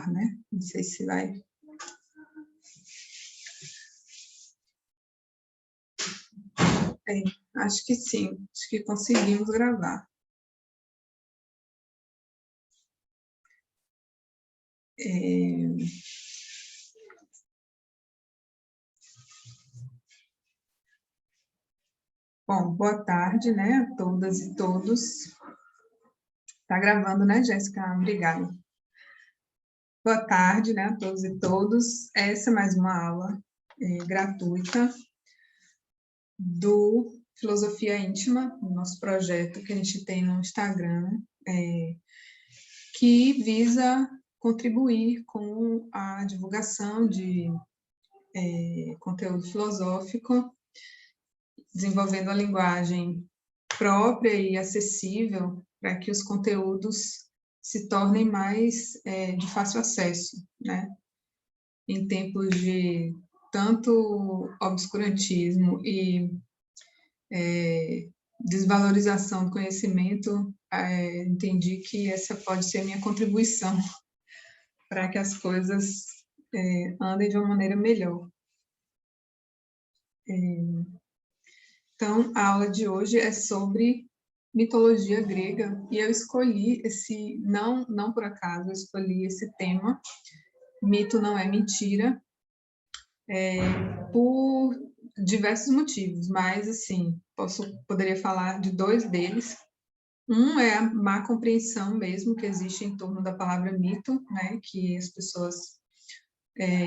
né? Não sei se vai... acho que sim, acho que conseguimos gravar. Bom, boa tarde, né, a todas e todos. Está gravando, né, Jéssica? Obrigada. Boa tarde, né, a todos e todos. Essa é mais uma aula gratuita do Filosofia Íntima, o nosso projeto que a gente tem no Instagram, que visa contribuir com a divulgação de conteúdo filosófico, desenvolvendo a linguagem própria e acessível para que os conteúdos se tornem mais de fácil acesso, né? Em tempos de tanto obscurantismo e desvalorização do conhecimento, entendi que essa pode ser a minha contribuição para que as coisas andem de uma maneira melhor. Então, a aula de hoje é sobre mitologia grega, e eu escolhi não por acaso, eu escolhi esse tema, mito não é mentira, por diversos motivos, mas, assim, poderia falar de dois deles. Um é a má compreensão mesmo que existe em torno da palavra mito, né, que as pessoas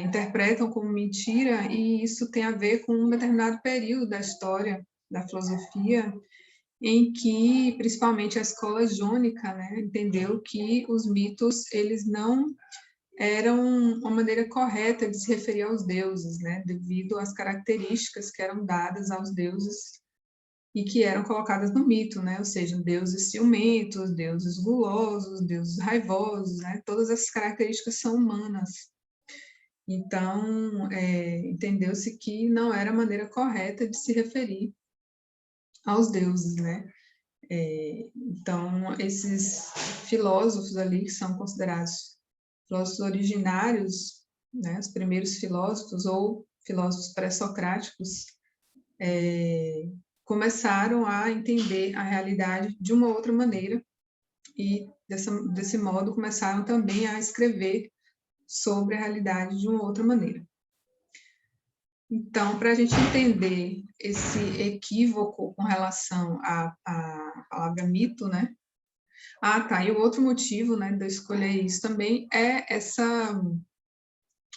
interpretam como mentira, e isso tem a ver com um determinado período da história da filosofia, em que, principalmente, a escola jônica, né, entendeu que os mitos, eles não eram uma maneira correta de se referir aos deuses, né, devido às características que eram dadas aos deuses e que eram colocadas no mito, né, ou seja, deuses ciumentos, deuses gulosos, deuses raivosos, né, todas essas características são humanas. Então, entendeu-se que não era a maneira correta de se referir aos deuses, né. Então, esses filósofos ali, que são considerados filósofos originários, né, os primeiros filósofos ou filósofos pré-socráticos, começaram a entender a realidade de uma outra maneira e, desse modo, começaram também a escrever sobre a realidade de uma outra maneira. Então, para a gente entender esse equívoco com relação à palavra mito, né? E o outro motivo, né, de eu escolher isso também é essa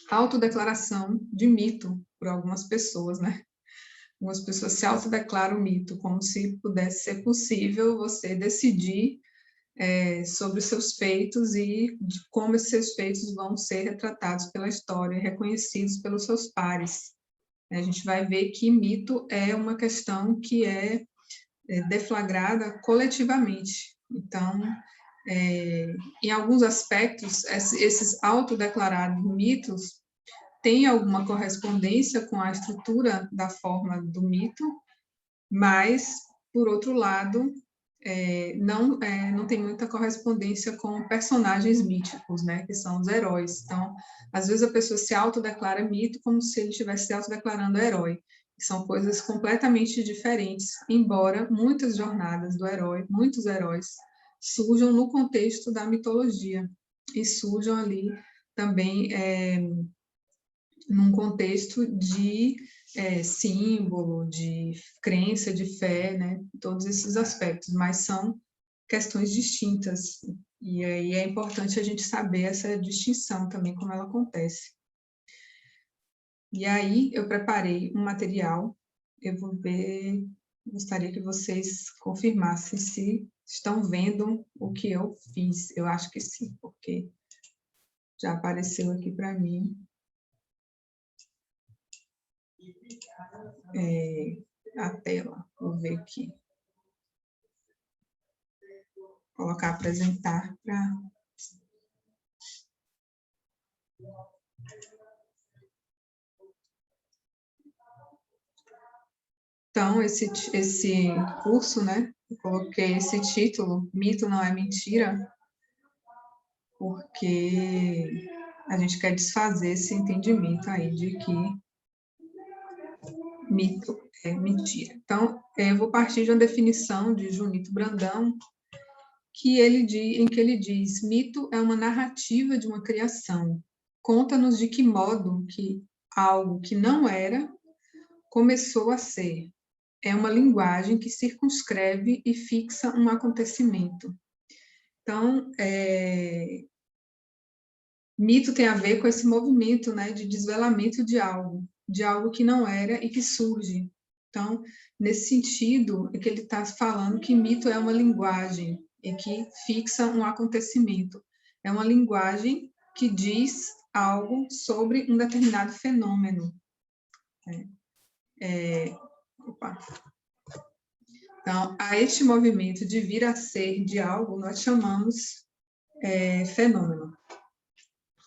autodeclaração de mito por algumas pessoas, né? Algumas pessoas se autodeclaram mito, como se pudesse ser possível você decidir sobre os seus feitos e de como esses seus feitos vão ser retratados pela história, reconhecidos pelos seus pares. A gente vai ver que mito é uma questão que é deflagrada coletivamente. Então, em alguns aspectos, esses autodeclarados mitos têm alguma correspondência com a estrutura da forma do mito, mas, por outro lado, não tem muita correspondência com personagens míticos, né, que são os heróis. Então, às vezes a pessoa se autodeclara mito como se ele estivesse se autodeclarando herói. São coisas completamente diferentes, embora muitas jornadas do herói, muitos heróis, surjam no contexto da mitologia e surjam ali também num contexto de símbolo, de crença, de fé, né? Todos esses aspectos, mas são questões distintas, e aí é importante a gente saber essa distinção também, como ela acontece. E aí eu preparei um material, eu vou ver, gostaria que vocês confirmassem se estão vendo o que eu fiz. Eu acho que sim, porque já apareceu aqui para mim. A tela, vou ver aqui. Colocar apresentar para... Então, esse curso, né, eu coloquei esse título, Mito não é mentira, porque a gente quer desfazer esse entendimento aí de que mito é mentira. Então, eu vou partir de uma definição de Junito Brandão, em que ele diz: mito é uma narrativa de uma criação. Conta-nos de que modo que algo que não era começou a ser. É uma linguagem que circunscreve e fixa um acontecimento. Então, mito tem a ver com esse movimento, né, de desvelamento de algo que não era e que surge. Então, nesse sentido, é que ele está falando que mito é uma linguagem e que fixa um acontecimento. É uma linguagem que diz algo sobre um determinado fenômeno. Opa. Então, a este movimento de vir a ser de algo, nós chamamos fenômeno.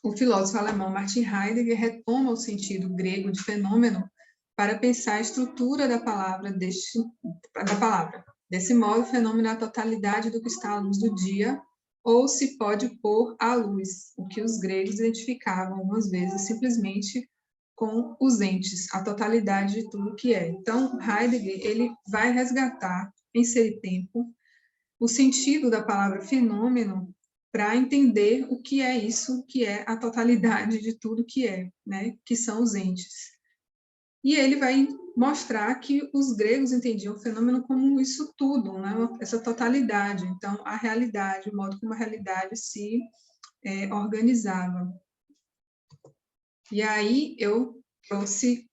O filósofo alemão Martin Heidegger retoma o sentido grego de fenômeno para pensar a estrutura da palavra. Desse modo, o fenômeno é a totalidade do que está à luz do dia, ou se pode pôr à luz, o que os gregos identificavam algumas vezes simplesmente com os entes, a totalidade de tudo que é. Então, Heidegger ele vai resgatar, em Ser e Tempo, o sentido da palavra fenômeno para entender o que é isso, que é a totalidade de tudo que é, né? Que são os entes. E ele vai mostrar que os gregos entendiam o fenômeno como isso tudo, né? Essa totalidade. Então, a realidade, o modo como a realidade se organizava. E aí eu trouxe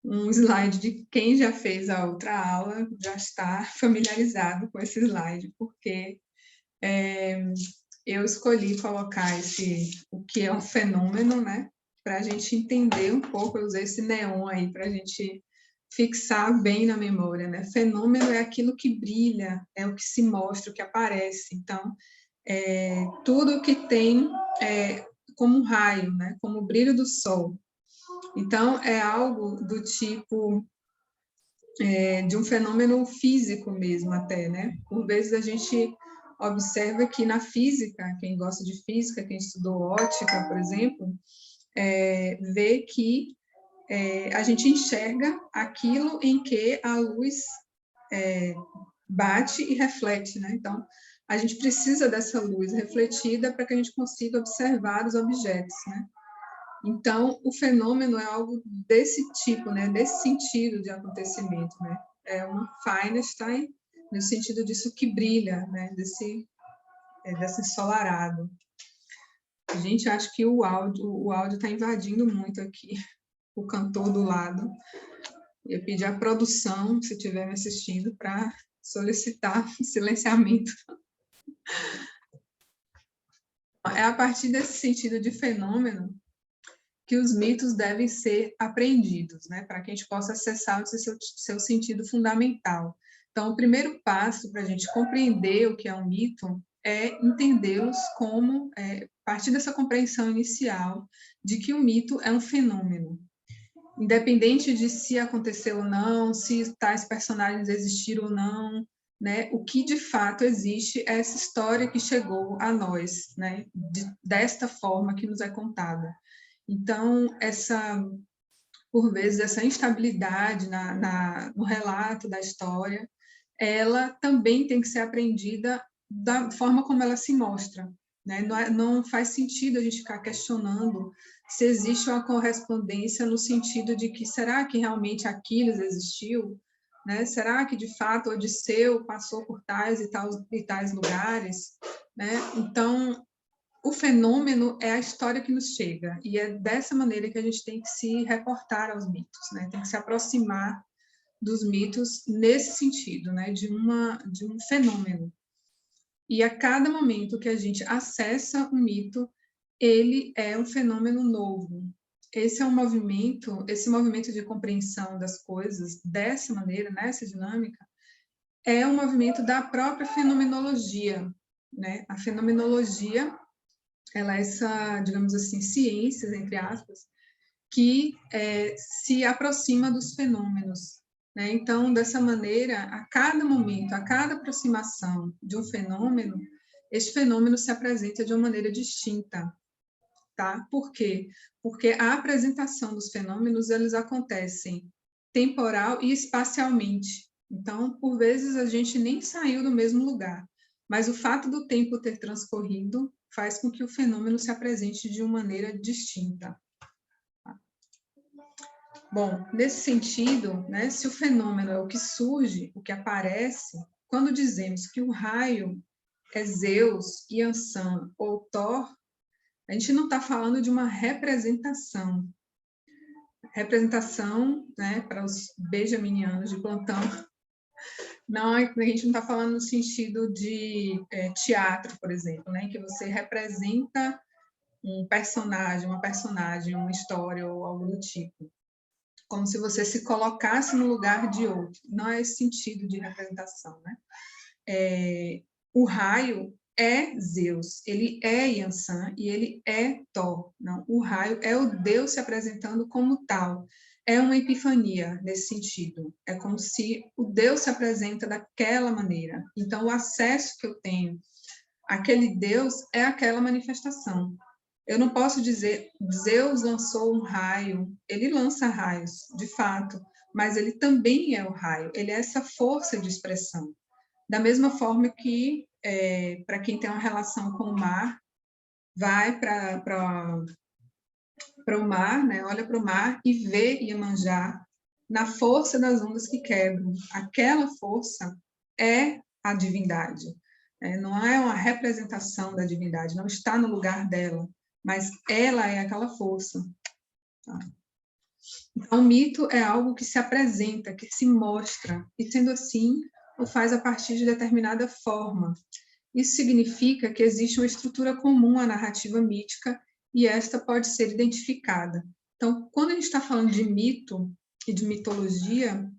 um slide de quem já fez a outra aula, já está familiarizado com esse slide, porque eu escolhi colocar o que é um fenômeno, né, para a gente entender um pouco. Eu usei esse neon aí para a gente fixar bem na memória, né? Fenômeno é aquilo que brilha, é o que se mostra, o que aparece. Então, tudo que tem como um raio, né, como o brilho do sol. Então, é algo do tipo de um fenômeno físico mesmo até, né? Por vezes a gente observa que na física, quem gosta de física, quem estudou ótica, por exemplo, vê que a gente enxerga aquilo em que a luz bate e reflete, né? Então, a gente precisa dessa luz refletida para que a gente consiga observar os objetos, né? Então, o fenômeno é algo desse tipo, né? Desse sentido de acontecimento, né? É uma Feynstein no sentido disso que brilha, né? Desse ensolarado. Gente, acho que o áudio está invadindo muito aqui o cantor do lado. Eu pedi à produção, se estiver me assistindo, para solicitar silenciamento. É a partir desse sentido de fenômeno que os mitos devem ser apreendidos, né, para que a gente possa acessar o seu sentido fundamental. Então, o primeiro passo para a gente compreender o que é um mito é entendê-los como, a partir dessa compreensão inicial de que o mito é um fenômeno. Independente de se aconteceu ou não, se tais personagens existiram ou não, né, o que de fato existe é essa história que chegou a nós, né, desta forma que nos é contada. Então, por vezes, essa instabilidade no relato da história, ela também tem que ser aprendida da forma como ela se mostra, né? Não faz sentido a gente ficar questionando se existe uma correspondência no sentido de que será que realmente Aquiles existiu? Né? Será que, de fato, Odisseu passou por tais e tais lugares? Né? Então, o fenômeno é a história que nos chega, e é dessa maneira que a gente tem que se reportar aos mitos, né? Tem que se aproximar dos mitos nesse sentido, né? De um fenômeno. E a cada momento que a gente acessa um mito, ele é um fenômeno novo. Esse movimento de compreensão das coisas dessa maneira, nessa dinâmica, é um movimento da própria fenomenologia, né? A fenomenologia, ela é essa, digamos assim, ciência, entre aspas, que se aproxima dos fenômenos, né? Então, dessa maneira, a cada momento, a cada aproximação de um fenômeno, este fenômeno se apresenta de uma maneira distinta, tá? Por quê? Porque a apresentação dos fenômenos, eles acontecem temporal e espacialmente. Então, por vezes, a gente nem saiu do mesmo lugar, mas o fato do tempo ter transcorrido faz com que o fenômeno se apresente de uma maneira distinta. Bom, nesse sentido, né, se o fenômeno é o que surge, o que aparece, quando dizemos que o raio é Zeus, Yansan ou Thor, a gente não está falando de uma representação. Representação, né, para os benjaminianos de plantão, não, a gente não está falando no sentido de teatro, por exemplo, né, que você representa um personagem, uma história ou algo do tipo. Como se você se colocasse no lugar de outro. Não é esse sentido de representação, né? O raio é Zeus, ele é Yansan e ele é Thor. Não, o raio é o Deus se apresentando como tal. É uma epifania nesse sentido. É como se o Deus se apresenta daquela maneira. Então, o acesso que eu tenho àquele Deus é aquela manifestação. Eu não posso dizer, Zeus lançou um raio, ele lança raios, de fato, mas ele também é o raio, ele é essa força de expressão. Da mesma forma que, para quem tem uma relação com o mar, vai para o mar, né? Olha para o mar e vê Iemanjá na força das ondas que quebram. Aquela força é a divindade. Não é uma representação da divindade, não está no lugar dela, mas ela é aquela força. Tá? Então, o mito é algo que se apresenta, que se mostra, e sendo assim, o faz a partir de determinada forma. Isso significa que existe uma estrutura comum à narrativa mítica e esta pode ser identificada. Então, quando a gente está falando de mito e de mitologia,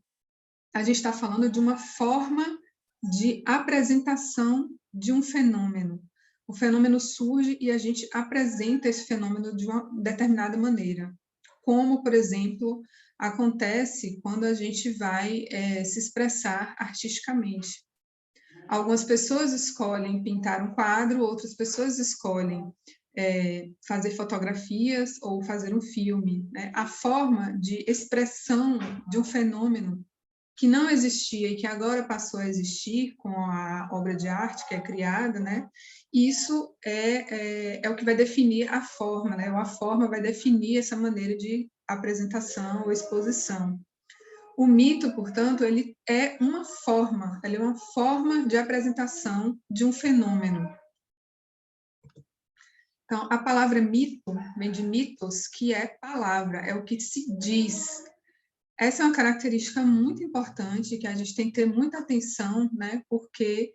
a gente está falando de uma forma de apresentação de um fenômeno. O fenômeno surge e a gente apresenta esse fenômeno de uma determinada maneira. Como, por exemplo, acontece quando a gente vai se expressar artisticamente. Algumas pessoas escolhem pintar um quadro, outras pessoas escolhem fazer fotografias ou fazer um filme. Né? A forma de expressão de um fenômeno que não existia e que agora passou a existir com a obra de arte que é criada, né? Isso é o que vai definir a forma, né? Ou a forma vai definir essa maneira de apresentação ou exposição. O mito, portanto, ele é uma forma de apresentação de um fenômeno. Então, a palavra mito vem de mitos, que é palavra, é o que se diz. Essa é uma característica muito importante que a gente tem que ter muita atenção, né? Porque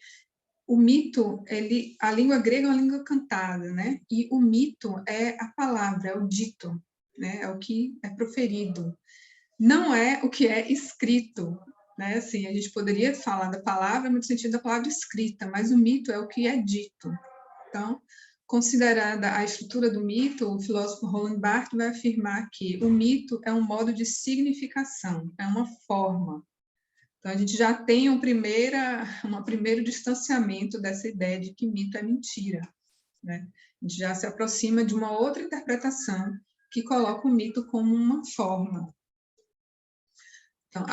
o mito, a língua grega é uma língua cantada, né? E o mito é a palavra, é o dito, né? É o que é proferido. Não é o que é escrito, né? Assim, a gente poderia falar da palavra no sentido da palavra escrita, mas o mito é o que é dito. Então, considerada a estrutura do mito, o filósofo Roland Barthes vai afirmar que o mito é um modo de significação, é uma forma. Então, a gente já tem um primeiro distanciamento dessa ideia de que mito é mentira. Né? A gente já se aproxima de uma outra interpretação que coloca o mito como uma forma. Então,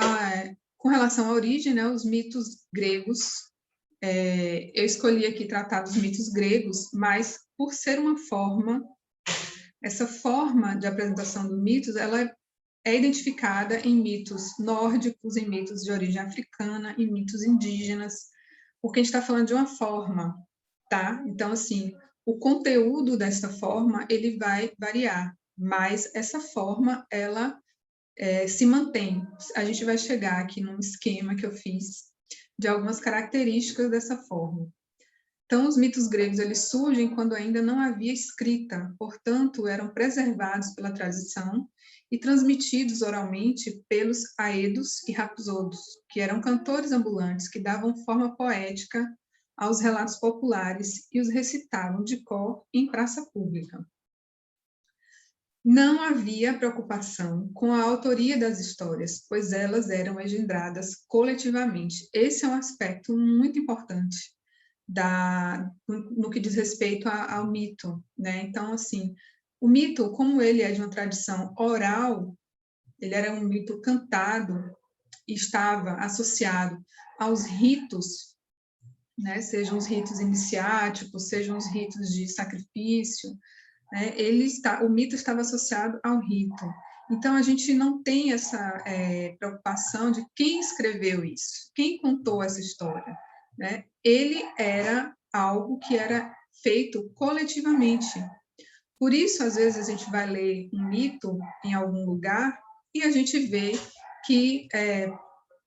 com relação à origem, né, os mitos gregos, eu escolhi aqui tratar dos mitos gregos, mas por ser uma forma, essa forma de apresentação dos mitos, ela é identificada em mitos nórdicos, em mitos de origem africana, em mitos indígenas, porque a gente está falando de uma forma, tá? Então, assim, o conteúdo dessa forma, ele vai variar, mas essa forma, ela se mantém. A gente vai chegar aqui num esquema que eu fiz de algumas características dessa forma. Então, os mitos gregos, eles surgem quando ainda não havia escrita, portanto, eram preservados pela tradição e transmitidos oralmente pelos aedos e rapsodos, que eram cantores ambulantes que davam forma poética aos relatos populares e os recitavam de cor em praça pública. Não havia preocupação com a autoria das histórias, pois elas eram engendradas coletivamente. Esse é um aspecto muito importante. no que diz respeito ao mito, né? Então, assim, o mito, como ele é de uma tradição oral, ele era um mito cantado e estava associado aos ritos, né? Sejam os ritos iniciáticos, sejam os ritos de sacrifício, né? O mito estava associado ao rito. Então, a gente não tem essa preocupação de quem escreveu isso, quem contou essa história, né? Ele era algo que era feito coletivamente. Por isso, às vezes, a gente vai ler um mito em algum lugar e a gente vê que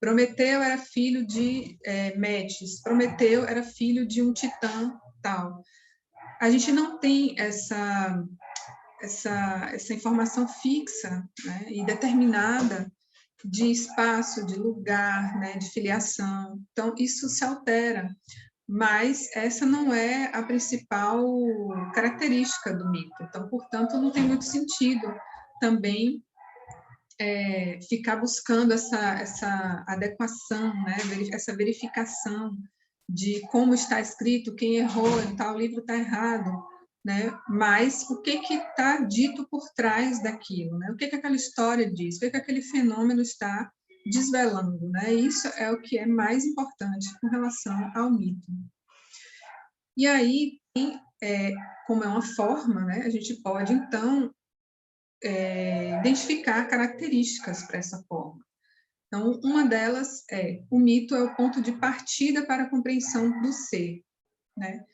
Prometeu era filho de Metis, Prometeu era filho de um titã tal. A gente não tem essa informação fixa, né, e determinada de espaço, de lugar, né, de filiação. Então, isso se altera, mas essa não é a principal característica do mito. Então, portanto, não tem muito sentido também ficar buscando essa adequação, né, essa verificação de como está escrito, quem errou, tal livro está errado, né? Mas o que está dito por trás daquilo, né? O que aquela história diz, o que aquele fenômeno está desvelando, né? Isso é o que é mais importante com relação ao mito. E aí, como é uma forma, né? A gente pode, então, identificar características para essa forma. Então, uma delas o mito é o ponto de partida para a compreensão do ser, né?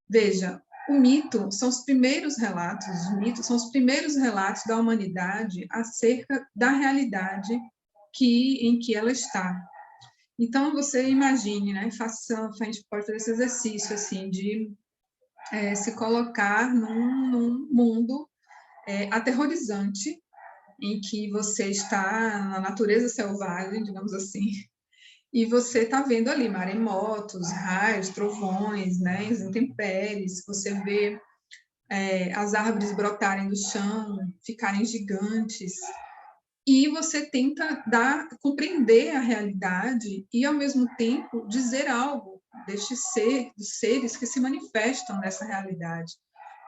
Veja, o mito são os primeiros relatos, os mitos são os primeiros relatos da humanidade acerca da realidade em que ela está. Então, você imagine, né? A gente pode fazer esse exercício, assim, de se colocar num mundo aterrorizante, em que você está na natureza selvagem, digamos assim, e você está vendo ali maremotos, raios, trovões, né, as intempéries, você vê as árvores brotarem do chão, ficarem gigantes, e você tenta compreender a realidade e, ao mesmo tempo, dizer algo dos seres que se manifestam nessa realidade.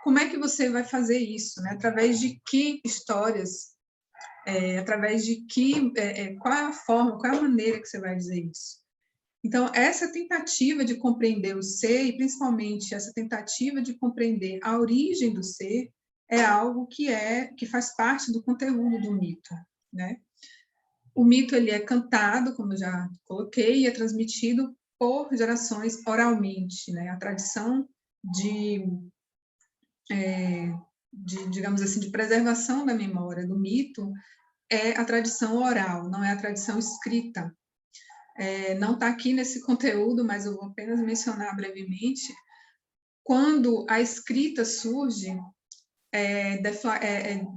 Como é que você vai fazer isso? Né? Através de que histórias? Através de qual é a forma, qual é a maneira que você vai dizer isso? Então, essa tentativa de compreender o ser, e principalmente essa tentativa de compreender a origem do ser, é algo que faz parte do conteúdo do mito, né? O mito ele é cantado, como eu já coloquei, e é transmitido por gerações oralmente, né? A tradição digamos assim, de preservação da memória do mito é a tradição oral, não é a tradição escrita. Não está aqui nesse conteúdo, mas eu vou apenas mencionar brevemente. Quando a escrita surge,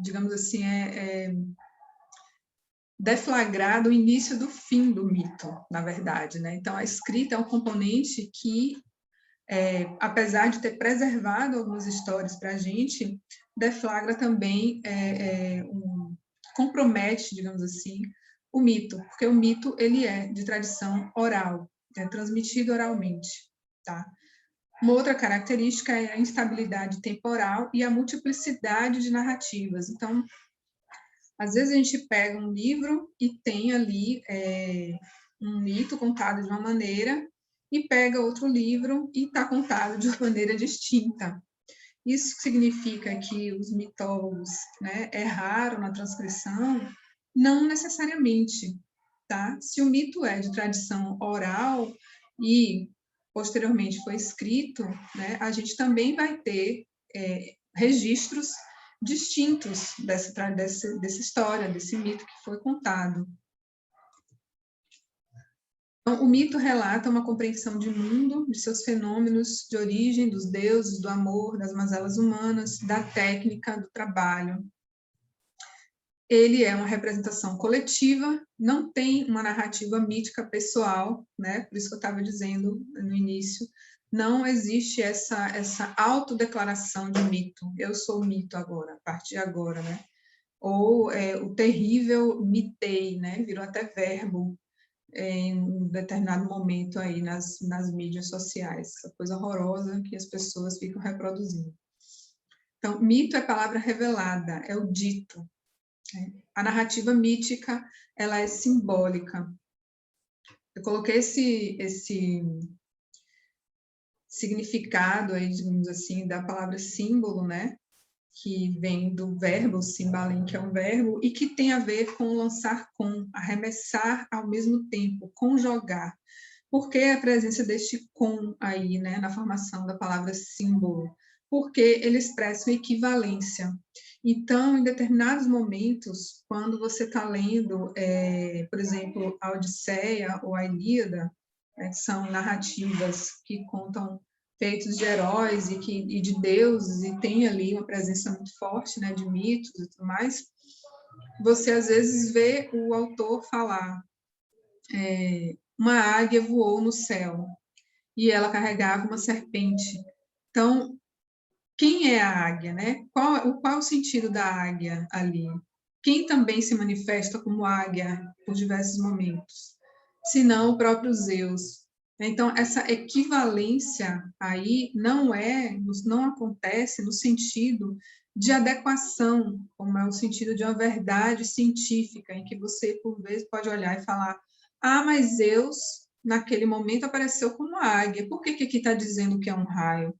digamos assim, deflagrado o início do fim do mito, na verdade, né? Então, a escrita é um componente que, apesar de ter preservado algumas histórias para a gente, deflagra também, compromete, digamos assim, o mito, porque o mito ele é de tradição oral, é transmitido oralmente, tá? Uma outra característica é a instabilidade temporal e a multiplicidade de narrativas. Então, às vezes a gente pega um livro e tem ali um mito contado de uma maneira e pega outro livro e está contado de uma maneira distinta. Isso significa que os mitólogos, né, erraram na transcrição? Não necessariamente, tá? Se o mito é de tradição oral e posteriormente foi escrito, né, a gente também vai ter registros distintos dessa história, desse mito que foi contado. Então, o mito relata uma compreensão de mundo, de seus fenômenos, de origem, dos deuses, do amor, das mazelas humanas, da técnica, do trabalho. Ele é uma representação coletiva, não tem uma narrativa mítica pessoal, né? Por isso que eu estava dizendo no início, não existe essa autodeclaração de mito. Eu sou mito agora, a partir de agora, né? Ou o terrível mitei, né? Virou até verbo. em um determinado momento aí nas mídias sociais, essa coisa horrorosa que as pessoas ficam reproduzindo. Então, mito é palavra revelada, é o dito. Né? A narrativa mítica, ela é simbólica. Eu coloquei esse significado aí, digamos assim, da palavra símbolo, né? Que vem do verbo simbalem, que é um verbo, e que tem a ver com lançar com, arremessar ao mesmo tempo, conjugar. Por que a presença deste com aí, né, na formação da palavra símbolo? Porque ele expressa uma equivalência. Então, em determinados momentos, quando você está lendo, por exemplo, a Odisseia ou a Ilíada, né, que são narrativas que contam feitos de heróis e de deuses, e tem ali uma presença muito forte, né, de mitos e tudo mais, você às vezes vê o autor falar uma águia voou no céu e ela carregava uma serpente. Então, quem é a águia, né? Qual é o sentido da águia ali? Quem também se manifesta como águia por diversos momentos? Senão o próprio Zeus. Então, essa equivalência aí não acontece no sentido de adequação, como é o sentido de uma verdade científica, em que você, por vezes, pode olhar e falar: ah, mas Zeus, naquele momento, apareceu como águia, por que aqui está dizendo que é um raio?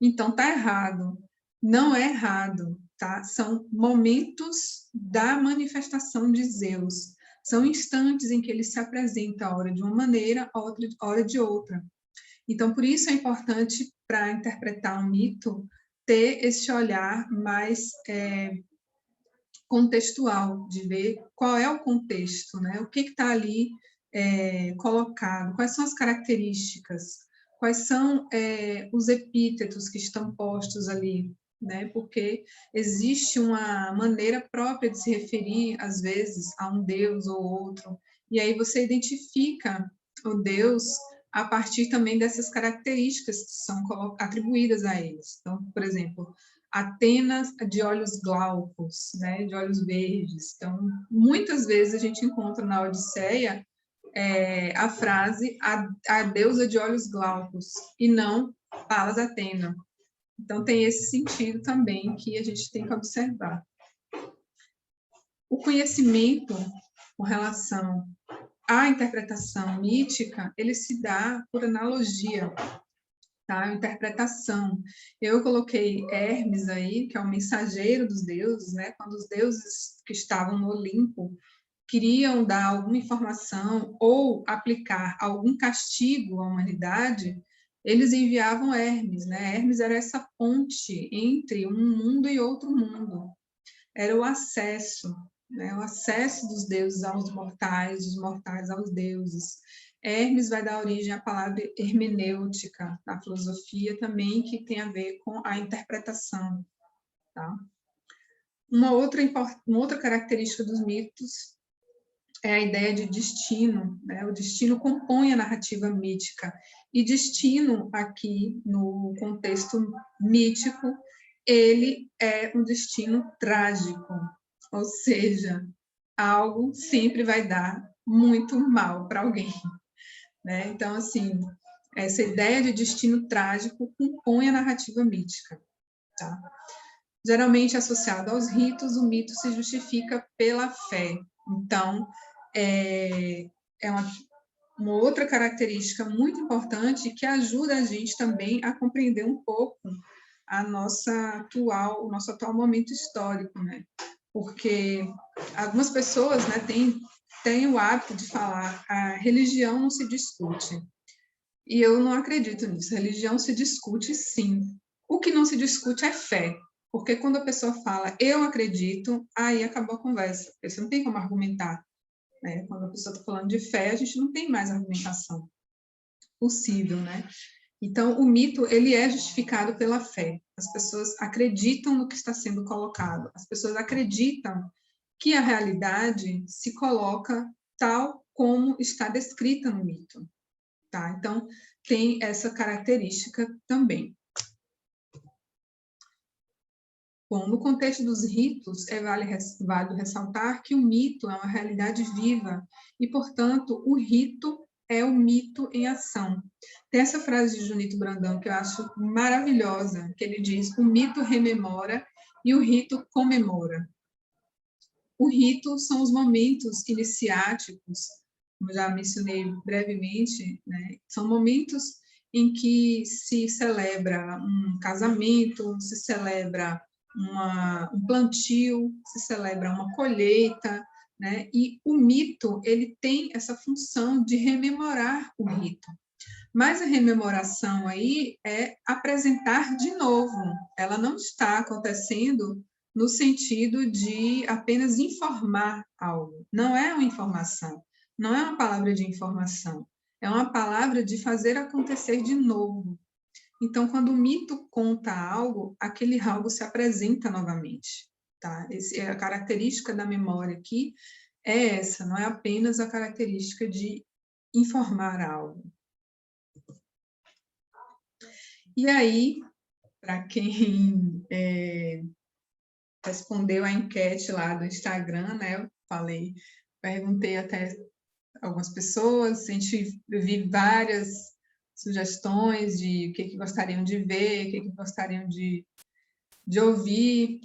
Então, está errado. Não é errado, tá? São momentos da manifestação de Zeus. São instantes em que ele se apresenta, a hora de uma maneira, a hora de outra. Então, por isso é importante, para interpretar um mito, ter esse olhar mais contextual, de ver qual é o contexto, né? O que está ali colocado, quais são as características, quais são os epítetos que estão postos ali, né? Porque existe uma maneira própria de se referir, às vezes, a um deus ou outro, e aí você identifica o deus a partir também dessas características que são atribuídas a eles. Então, por exemplo, Atenas de olhos glaucos, né, de olhos verdes. Então, muitas vezes a gente encontra na Odisseia a frase a deusa de olhos glaucos, e não Palas Atena. Então, tem esse sentido também que a gente tem que observar. O conhecimento com relação à interpretação mítica, ele se dá por analogia, tá? Interpretação. Eu coloquei Hermes aí, que é o mensageiro dos deuses, né? Quando os deuses que estavam no Olimpo queriam dar alguma informação ou aplicar algum castigo à humanidade, eles enviavam Hermes, né? Hermes era essa ponte entre um mundo e outro mundo. Era o acesso, né? O acesso dos deuses aos mortais, dos mortais aos deuses. Hermes vai dar origem à palavra hermenêutica, na filosofia também, que tem a ver com a interpretação. Tá? Uma outra característica dos mitos é a ideia de destino. Né? O destino compõe a narrativa mítica. E destino, aqui, no contexto mítico, ele é um destino trágico. Ou seja, algo sempre vai dar muito mal para alguém. Né? Então, assim, essa ideia de destino trágico compõe a narrativa mítica. Tá? Geralmente associado aos ritos, o mito se justifica pela fé. Então, é uma outra característica muito importante que ajuda a gente também a compreender um pouco o nosso atual momento histórico, né? Porque algumas pessoas, né, têm o hábito de falar a religião não se discute. E eu não acredito nisso. A religião se discute, sim. O que não se discute é fé. Porque quando a pessoa fala, eu acredito, aí acabou a conversa. Porque você não tem como argumentar. Né? Quando a pessoa está falando de fé, a gente não tem mais argumentação possível, né? Então, o mito, ele é justificado pela fé. As pessoas acreditam no que está sendo colocado. As pessoas acreditam que a realidade se coloca tal como está descrita no mito. Tá? Então, tem essa característica também. Bom, no contexto dos ritos, válido ressaltar que o mito é uma realidade viva e, portanto, o rito é o mito em ação. Tem essa frase de Junito Brandão que eu acho maravilhosa, que ele diz: o mito rememora e o rito comemora. O rito são os momentos iniciáticos, como já mencionei brevemente, né? São momentos em que se celebra um casamento, se celebra um plantio, se celebra uma colheita, né? E o mito, ele tem essa função de rememorar o rito. Mas a rememoração aí é apresentar de novo. Ela não está acontecendo no sentido de apenas informar algo. Não é uma informação, não é uma palavra de informação, é uma palavra de fazer acontecer de novo. Então, quando o mito conta algo, aquele algo se apresenta novamente. Tá? A característica da memória aqui é essa, não é apenas a característica de informar algo. E aí, para quem respondeu a enquete lá do Instagram, né? Eu perguntei até algumas pessoas, a gente viu várias sugestões de o que gostariam de ver, o que gostariam de ouvir.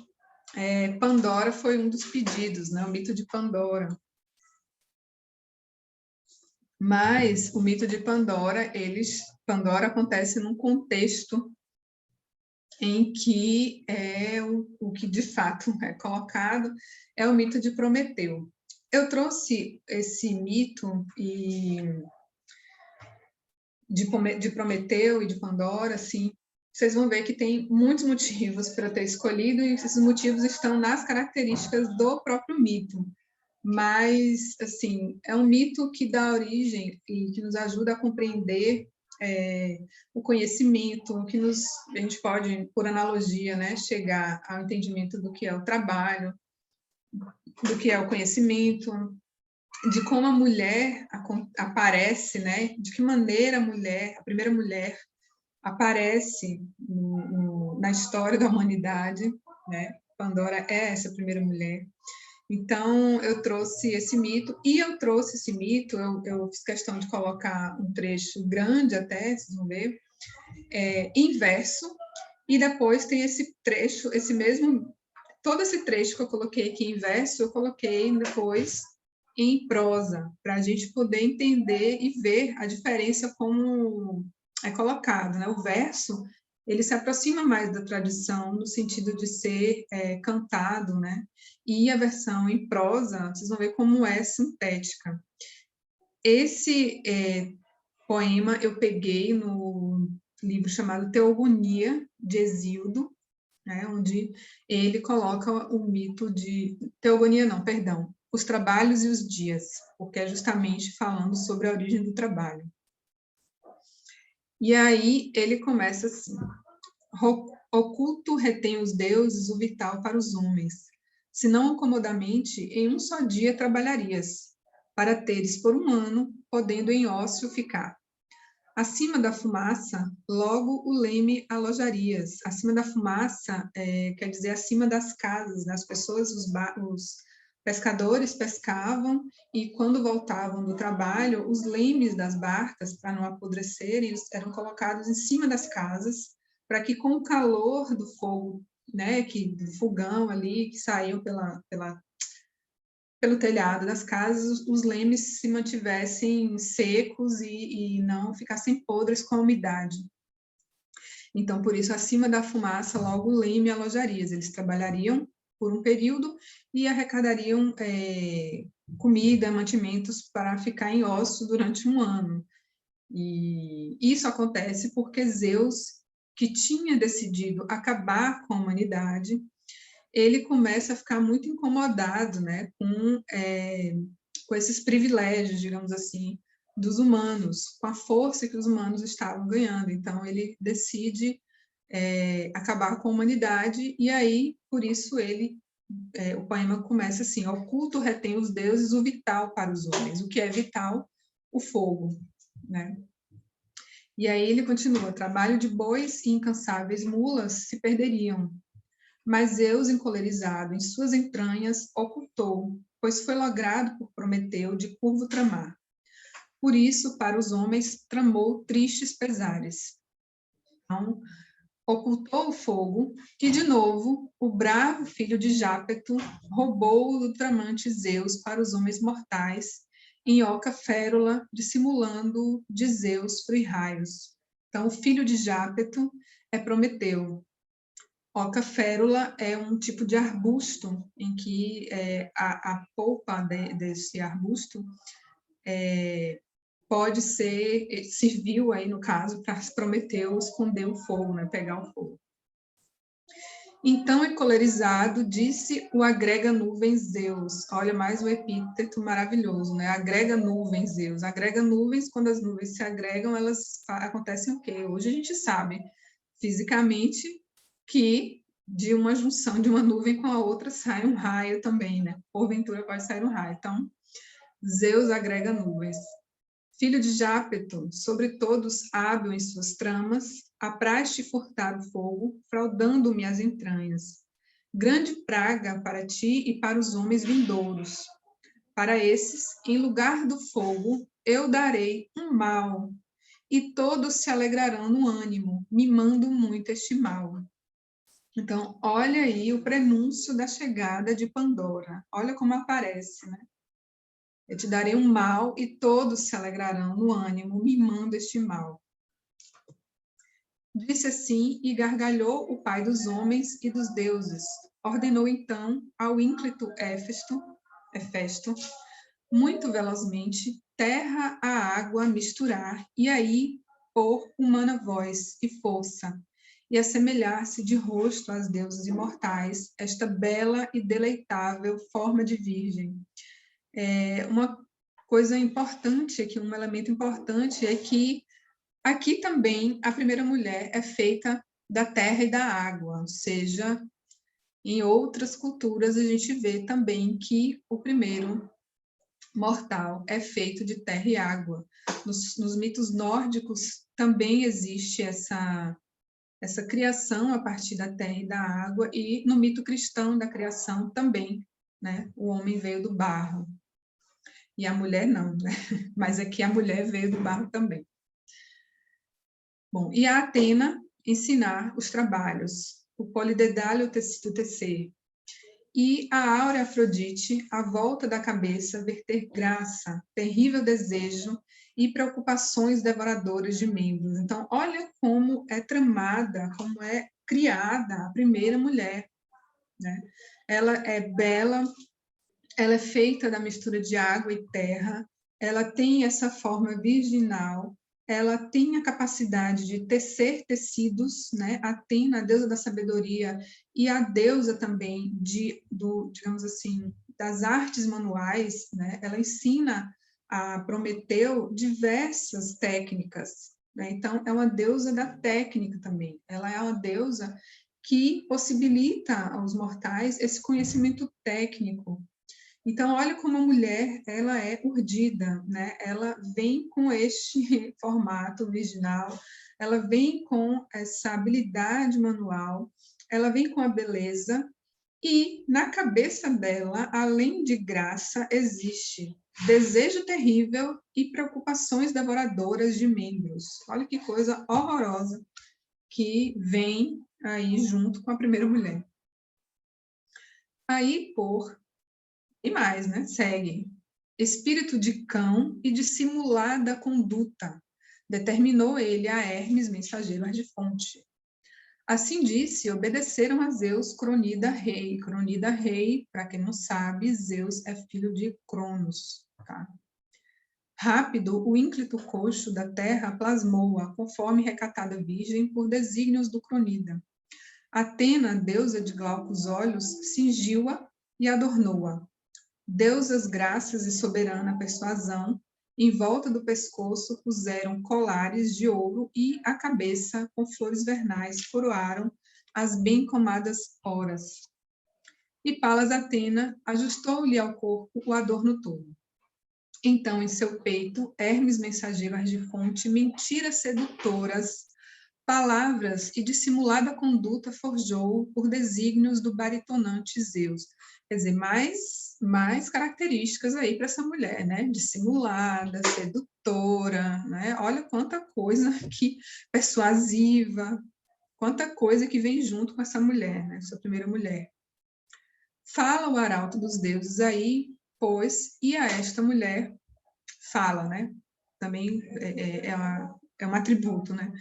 Pandora foi um dos pedidos, né? O mito de Pandora. Mas o mito de Pandora, Pandora acontece num contexto em que o que de fato é colocado é o mito de Prometeu. Eu trouxe esse mito de Prometeu e de Pandora, assim, vocês vão ver que tem muitos motivos para eu ter escolhido, e esses motivos estão nas características do próprio mito. Mas, assim, é um mito que dá origem e que nos ajuda a compreender o conhecimento, que a gente pode, por analogia, né, chegar ao entendimento do que é o trabalho, do que é o conhecimento, de como a mulher aparece, né, de que maneira a primeira mulher, aparece na história da humanidade, né? Pandora é essa primeira mulher. Então, eu trouxe esse mito, eu fiz questão de colocar um trecho grande até, vocês vão ver, em verso, e depois tem esse trecho, todo esse trecho que eu coloquei aqui em verso, eu coloquei depois em prosa, para a gente poder entender e ver a diferença como é colocado, né? O verso, ele se aproxima mais da tradição no sentido de ser cantado, né? E a versão em prosa, vocês vão ver como é sintética. Esse poema eu peguei no livro chamado Teogonia, de Hesíodo, né? Onde ele coloca o mito de... Teogonia não, perdão. Os Trabalhos e os Dias, porque é justamente falando sobre a origem do trabalho. E aí ele começa assim: oculto retém os deuses o vital para os homens, se não acomodamente em um só dia trabalharias, para teres por um ano, podendo em ócio ficar. Acima da fumaça, logo o leme alojarias. Acima da fumaça quer dizer acima das casas, né? As pessoas, os pescadores pescavam e quando voltavam do trabalho, os lemes das barcas, para não apodrecerem, eram colocados em cima das casas, para que com o calor do fogo, né, do fogão ali, que saiu pelo telhado das casas, os lemes se mantivessem secos e não ficassem podres com a umidade. Então, por isso, acima da fumaça, logo o leme alojarias. Eles trabalhariam por um período e arrecadariam comida, mantimentos para ficar em ócio durante um ano. E isso acontece porque Zeus, que tinha decidido acabar com a humanidade, ele começa a ficar muito incomodado, né, com esses privilégios, digamos assim, dos humanos, com a força que os humanos estavam ganhando. Então, ele decide acabar com a humanidade, e aí, por isso, o poema começa assim: oculto retém os deuses o vital para os homens. O que é vital? O fogo, né? E aí ele continua: trabalho de bois e incansáveis mulas se perderiam, Mas Zeus, encolerizado em suas entranhas, ocultou, pois foi logrado por Prometeu de curvo tramar. Por isso, para os homens, tramou tristes pesares. Então, ocultou o fogo, e de novo, o bravo filho de Jápeto roubou o tramante Zeus para os homens mortais, em oca férula, dissimulando de Zeus raios. Então, o filho de Jápeto é Prometeu. Oca férula é um tipo de arbusto em que a polpa desse arbusto pode ser, serviu aí no caso para Prometeu esconder o fogo, né, pegar o fogo. Então, encolerizado, disse o agrega nuvens Zeus. Olha, mais um epíteto maravilhoso, né? Agrega nuvens Zeus. Agrega nuvens, quando as nuvens se agregam, elas acontecem o quê? Hoje a gente sabe, fisicamente, que de uma junção de uma nuvem com a outra sai um raio também, né? Porventura pode sair um raio. Então, Zeus agrega nuvens. Filho de Jápeto, sobre todos hábil em suas tramas, apraz-te furtar o fogo, fraudando-me as entranhas. Grande praga para ti e para os homens vindouros. Para esses, em lugar do fogo, eu darei um mal, e todos se alegrarão no ânimo, mimando muito este mal. Então, olha aí o prenúncio da chegada de Pandora. Olha como aparece, né? Eu te darei um mal e todos se alegrarão no ânimo, mimando este mal. Disse assim e gargalhou o pai dos homens e dos deuses. Ordenou então ao ínclito Hefesto, muito velozmente, terra a água misturar e aí pôr humana voz e força, e assemelhar-se de rosto às deusas imortais, esta bela e deleitável forma de virgem. Uma coisa importante aqui, um elemento importante é que aqui também a primeira mulher é feita da terra e da água, ou seja, em outras culturas a gente vê também que o primeiro mortal é feito de terra e água. Nos mitos nórdicos também existe essa criação a partir da terra e da água, e no mito cristão da criação também, né? O homem veio do barro. E a mulher não, né? Mas aqui a mulher veio do barro também. Bom, e a Atena ensinar os trabalhos, o polidedálio tecido tecer, e a áurea Afrodite, à volta da cabeça, verter graça, terrível desejo e preocupações devoradoras de membros. Então, olha como é tramada, como é criada a primeira mulher, né? Ela é bela, ela é feita da mistura de água e terra, ela tem essa forma virginal, ela tem a capacidade de tecer tecidos, né? Atena, a deusa da sabedoria, e a deusa também digamos assim, das artes manuais, né? Ela ensina a Prometeu diversas técnicas, né? Então, é uma deusa da técnica também, ela é uma deusa que possibilita aos mortais esse conhecimento técnico. Então, olha como a mulher, ela é urdida, né? Ela vem com este formato virginal, ela vem com essa habilidade manual, ela vem com a beleza, e na cabeça dela, além de graça, existe desejo terrível e preocupações devoradoras de membros. Olha que coisa horrorosa que vem aí junto com a primeira mulher. Aí, e mais, né? Segue. Espírito de cão e dissimulada conduta, determinou ele a Hermes, mensageiro de fonte. Assim disse, obedeceram a Zeus, Cronida rei. Cronida rei, para quem não sabe, Zeus é filho de Cronos. Tá? Rápido, o ínclito coxo da terra plasmou-a, conforme recatada virgem, por desígnios do Cronida. Atena, deusa de glaucos olhos, cingiu-a e adornou-a. Deusas graças e soberana persuasão, em volta do pescoço puseram colares de ouro e a cabeça, com flores vernais, coroaram as bem comadas horas. E Palas Atena ajustou-lhe ao corpo o adorno todo. Então, em seu peito, Hermes mensageiro de fonte, mentiras sedutoras palavras e dissimulada conduta forjou por desígnios do baritonante Zeus. Quer dizer, mais características aí para essa mulher, né? Dissimulada, sedutora, né? Olha quanta coisa que persuasiva, quanta coisa que vem junto com essa mulher, né? Essa primeira mulher. Fala o arauto dos deuses aí, pois, e a esta mulher fala, né? Também é um atributo, né?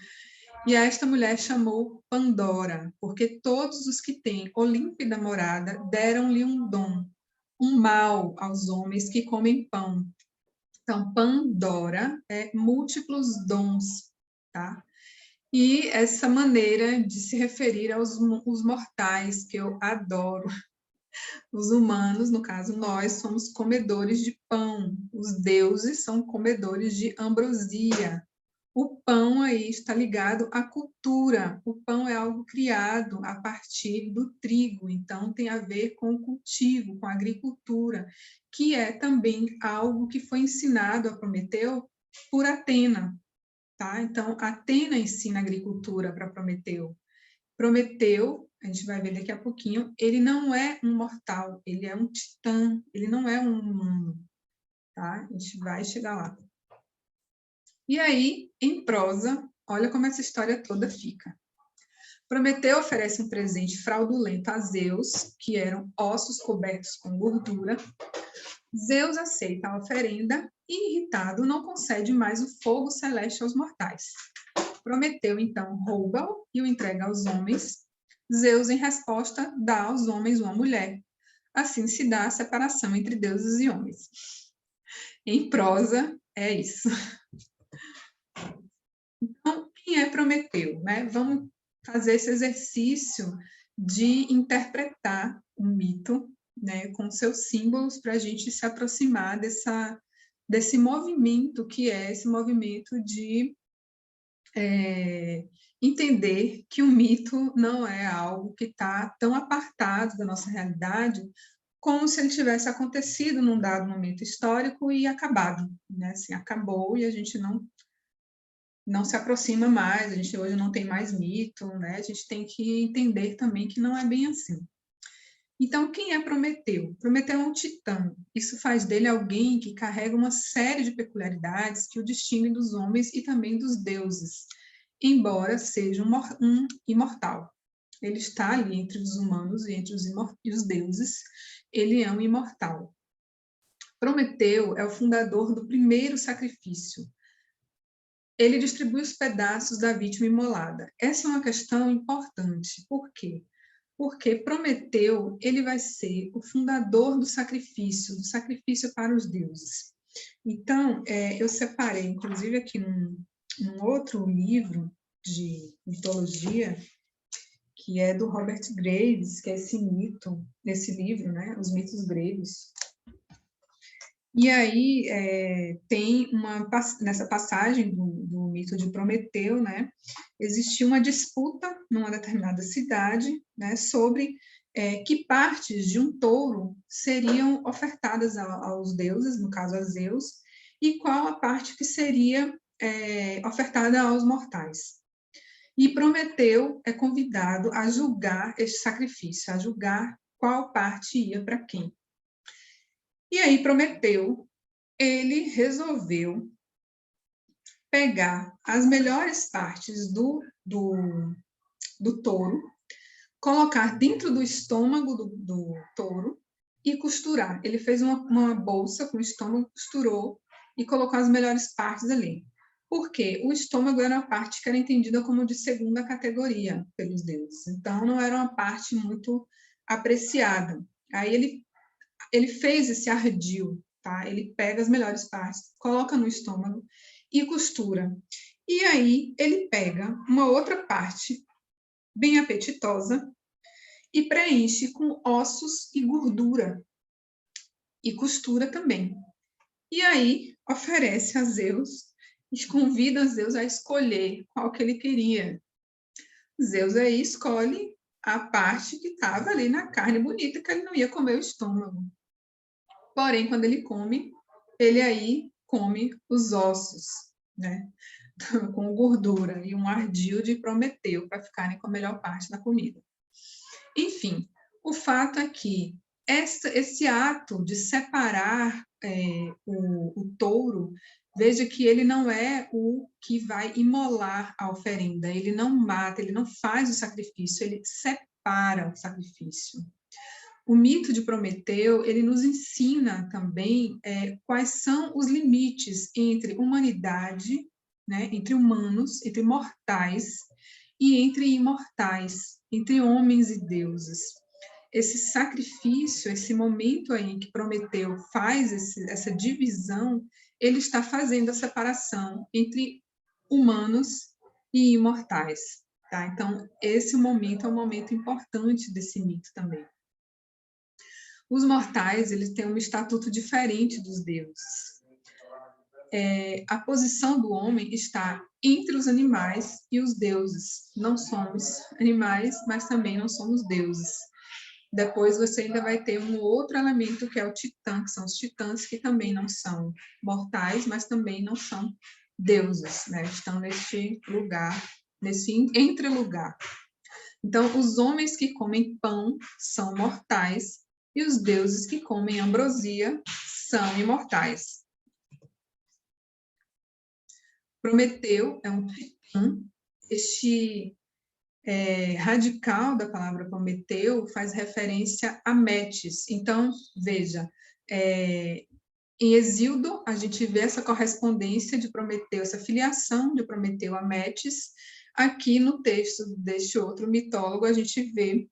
E a esta mulher chamou Pandora, porque todos os que têm olímpida morada deram-lhe um dom, um mal aos homens que comem pão. Então, Pandora é múltiplos dons, tá? E essa maneira de se referir aos os mortais, que eu adoro. Os humanos, no caso nós, somos comedores de pão. Os deuses são comedores de ambrosia. O pão aí está ligado à cultura. O pão é algo criado a partir do trigo, então tem a ver com o cultivo, com a agricultura, que é também algo que foi ensinado a Prometeu por Atena, tá? Então, Atena ensina a agricultura para Prometeu. Prometeu, a gente vai ver daqui a pouquinho, ele não é um mortal, ele é um titã, ele não é um humano, tá? A gente vai chegar lá. E aí, em prosa, olha como essa história toda fica. Prometeu oferece um presente fraudulento a Zeus, que eram ossos cobertos com gordura. Zeus aceita a oferenda e, irritado, não concede mais o fogo celeste aos mortais. Prometeu, então, rouba-o e o entrega aos homens. Zeus, em resposta, dá aos homens uma mulher. Assim se dá a separação entre deuses e homens. Em prosa, é isso. Então, quem é Prometeu, né? Vamos fazer esse exercício de interpretar o mito, né, com seus símbolos para a gente se aproximar desse movimento que é esse movimento de entender que o mito não é algo que está tão apartado da nossa realidade como se ele tivesse acontecido num dado momento histórico e acabado, né? Assim, acabou e a gente não se aproxima mais, a gente hoje não tem mais mito, né? A gente tem que entender também que não é bem assim. Então, quem é Prometeu? Prometeu é um titã. Isso faz dele alguém que carrega uma série de peculiaridades que o distinguem dos homens e também dos deuses, embora seja um imortal. Ele está ali entre os humanos e entre os deuses. Ele é um imortal. Prometeu é o fundador do primeiro sacrifício. Ele distribui os pedaços da vítima imolada. Essa é uma questão importante. Por quê? Porque Prometeu, ele vai ser o fundador do sacrifício para os deuses. Então, eu separei, inclusive aqui num outro livro de mitologia, que é do Robert Graves, que é esse livro, né, Os Mitos Gregos. E aí tem nessa passagem do mito de Prometeu, né, existiu uma disputa numa determinada cidade, né, sobre que partes de um touro seriam ofertadas aos deuses, no caso a Zeus, e qual a parte que seria ofertada aos mortais. E Prometeu é convidado a julgar este sacrifício, a julgar qual parte ia para quem. E aí Prometeu, ele resolveu pegar as melhores partes do touro, colocar dentro do estômago do touro e costurar. Ele fez uma bolsa com o estômago, costurou e colocou as melhores partes ali. Porque o estômago era uma parte que era entendida como de segunda categoria pelos deuses. Então, não era uma parte muito apreciada. Aí ele fez esse ardil, tá? Ele pega as melhores partes, coloca no estômago e costura. E aí ele pega uma outra parte bem apetitosa e preenche com ossos e gordura e costura também. E aí oferece a Zeus e convida Zeus a escolher qual que ele queria. Zeus aí escolhe a parte que estava ali na carne bonita, que ele não ia comer o estômago. Porém, quando ele come, ele aí come os ossos, né? com gordura e um ardil de Prometeu para ficarem com a melhor parte da comida. Enfim, o fato é que esse ato de separar o touro, veja que ele não é o que vai imolar a oferenda, ele não mata, ele não faz o sacrifício, ele separa o sacrifício. O mito de Prometeu, ele nos ensina também quais são os limites entre humanidade, né, entre humanos, entre mortais e entre imortais, entre homens e deuses. Esse sacrifício, esse momento aí em que Prometeu faz essa divisão, ele está fazendo a separação entre humanos e imortais. Tá? Então, esse momento é um momento importante desse mito também. Os mortais, eles têm um estatuto diferente dos deuses. A posição do homem está entre os animais e os deuses. Não somos animais, mas também não somos deuses. Depois você ainda vai ter um outro elemento, que é o titã, que são os titãs, que também não são mortais, mas também não são deuses, né? Estão neste lugar, nesse entrelugar. Então, os homens que comem pão são mortais, e os deuses que comem ambrosia são imortais. Prometeu é um titã. Este radical da palavra Prometeu faz referência a Metis. Então, veja, em Hesíodo, a gente vê essa correspondência de Prometeu, essa filiação de Prometeu a Metis. Aqui no texto deste outro mitólogo, a gente vê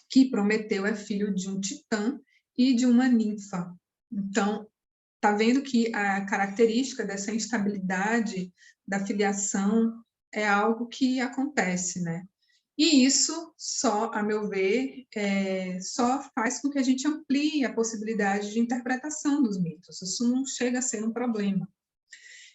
que Prometeu é filho de um titã e de uma ninfa. Então, está vendo que a característica dessa instabilidade da filiação é algo que acontece, né? E isso só, a meu ver, só faz com que a gente amplie a possibilidade de interpretação dos mitos. Isso não chega a ser um problema.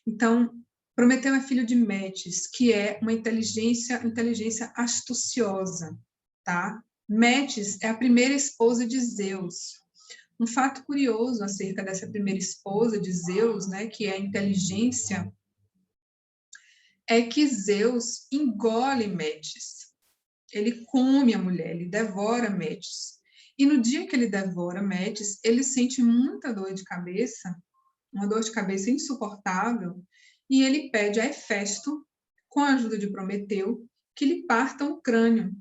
Então, Prometeu é filho de Metis, que é uma inteligência astuciosa, tá? Metis é a primeira esposa de Zeus. Um fato curioso acerca dessa primeira esposa de Zeus, né, que é a inteligência, é que Zeus engole Metis. Ele come a mulher, ele devora Metis. E no dia que ele devora Metis, ele sente muita dor de cabeça, uma dor de cabeça insuportável, e ele pede a Hefesto, com a ajuda de Prometeu, que lhe parta o crânio.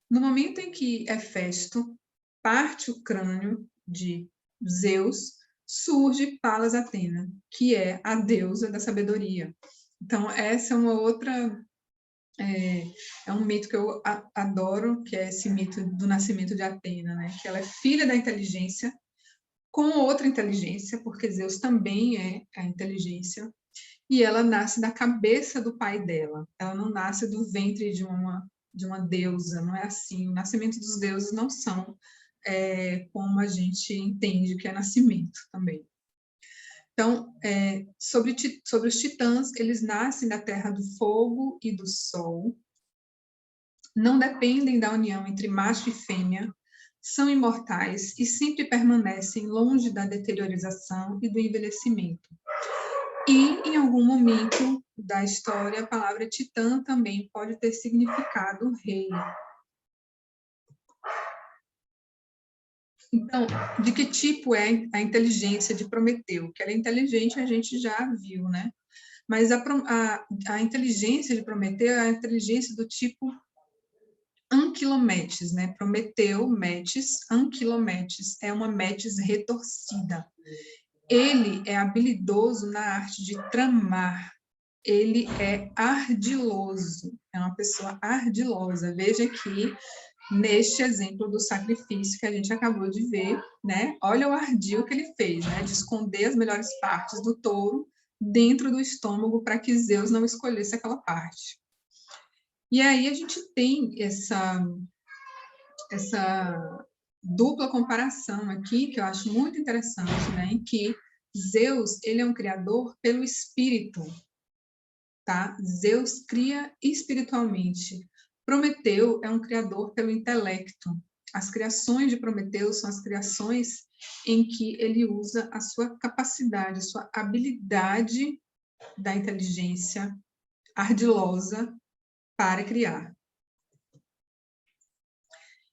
No momento em que Hefesto parte o crânio de Zeus, surge Palas Atena, que é a deusa da sabedoria. Então, essa é uma outra... É um mito que eu adoro, que é esse mito do nascimento de Atena, né? Que ela é filha da inteligência, com outra inteligência, porque Zeus também é a inteligência, e ela nasce da cabeça do pai dela. Ela não nasce do ventre de uma deusa, não é assim. O nascimento dos deuses não são como a gente entende que é nascimento também. Então, sobre os titãs, eles nascem da terra do fogo e do sol, não dependem da união entre macho e fêmea, são imortais e sempre permanecem longe da deteriorização e do envelhecimento. E, em algum momento da história, a palavra titã também pode ter significado rei. Então, de que tipo é a inteligência de Prometeu? Que ela é inteligente, a gente já viu, né? Mas a inteligência de Prometeu é a inteligência do tipo Anquilometes, né? Prometeu, Metis, Anquilometes, é uma Metis retorcida. Ele é habilidoso na arte de tramar, ele é ardiloso, é uma pessoa ardilosa. Veja aqui, neste exemplo do sacrifício que a gente acabou de ver, né? Olha o ardil que ele fez, né? De esconder as melhores partes do touro dentro do estômago para que Zeus não escolhesse aquela parte. E aí a gente tem essa dupla comparação aqui, que eu acho muito interessante, né? Em que Zeus, ele é um criador pelo espírito, tá? Zeus cria espiritualmente. Prometeu é um criador pelo intelecto. As criações de Prometeu são as criações em que ele usa a sua capacidade, a sua habilidade da inteligência ardilosa para criar.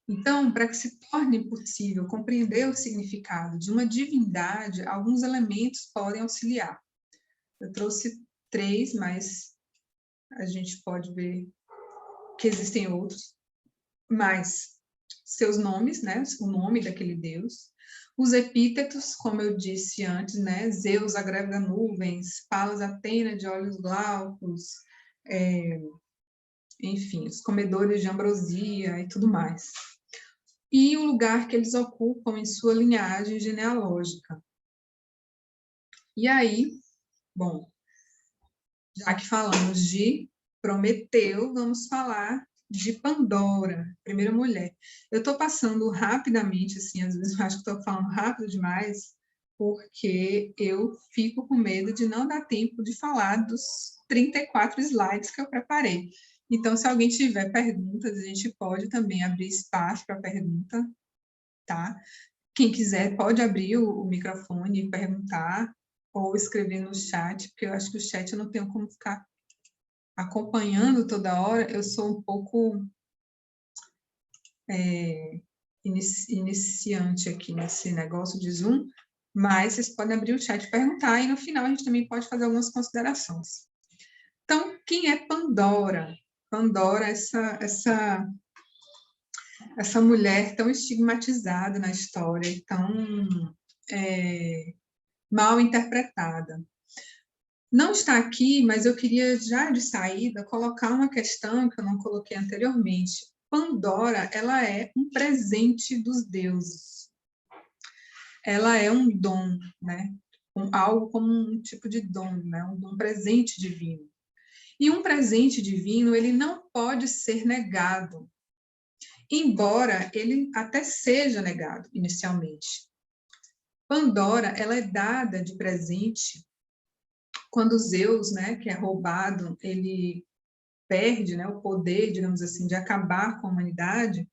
Então, para que se torne possível compreender o significado de uma divindade, alguns elementos podem auxiliar. Eu trouxe 3, mas a gente pode ver que existem outros, mas seus nomes, né, o nome daquele deus, os epítetos, como eu disse antes, né, Zeus agrega nuvens, Palas Atena de olhos glaucos, enfim, os comedores de ambrosia e tudo mais. E o lugar que eles ocupam em sua linhagem genealógica. E aí, bom, já que falamos de Prometeu, vamos falar de Pandora, primeira mulher. Eu estou passando rapidamente, assim, às vezes eu acho que estou falando rápido demais, porque eu fico com medo de não dar tempo de falar dos 34 slides que eu preparei. Então, se alguém tiver perguntas, a gente pode também abrir espaço para pergunta, tá? Quem quiser pode abrir o microfone e perguntar, ou escrever no chat, porque eu acho que o chat eu não tenho como ficar acompanhando toda hora, eu sou um pouco iniciante aqui nesse negócio de Zoom, mas vocês podem abrir o chat e perguntar, e no final a gente também pode fazer algumas considerações. Então, quem é Pandora? Pandora, essa mulher tão estigmatizada na história, tão mal interpretada. Não está aqui, mas eu queria, já de saída, colocar uma questão que eu não coloquei anteriormente. Pandora, ela é um presente dos deuses. Ela é um dom, né? Algo como um tipo de dom, né? Um presente divino. E um presente divino, ele não pode ser negado, embora ele até seja negado inicialmente. Pandora, ela é dada de presente quando Zeus, né, que é roubado, ele perde, né, o poder, digamos assim, de acabar com a humanidade,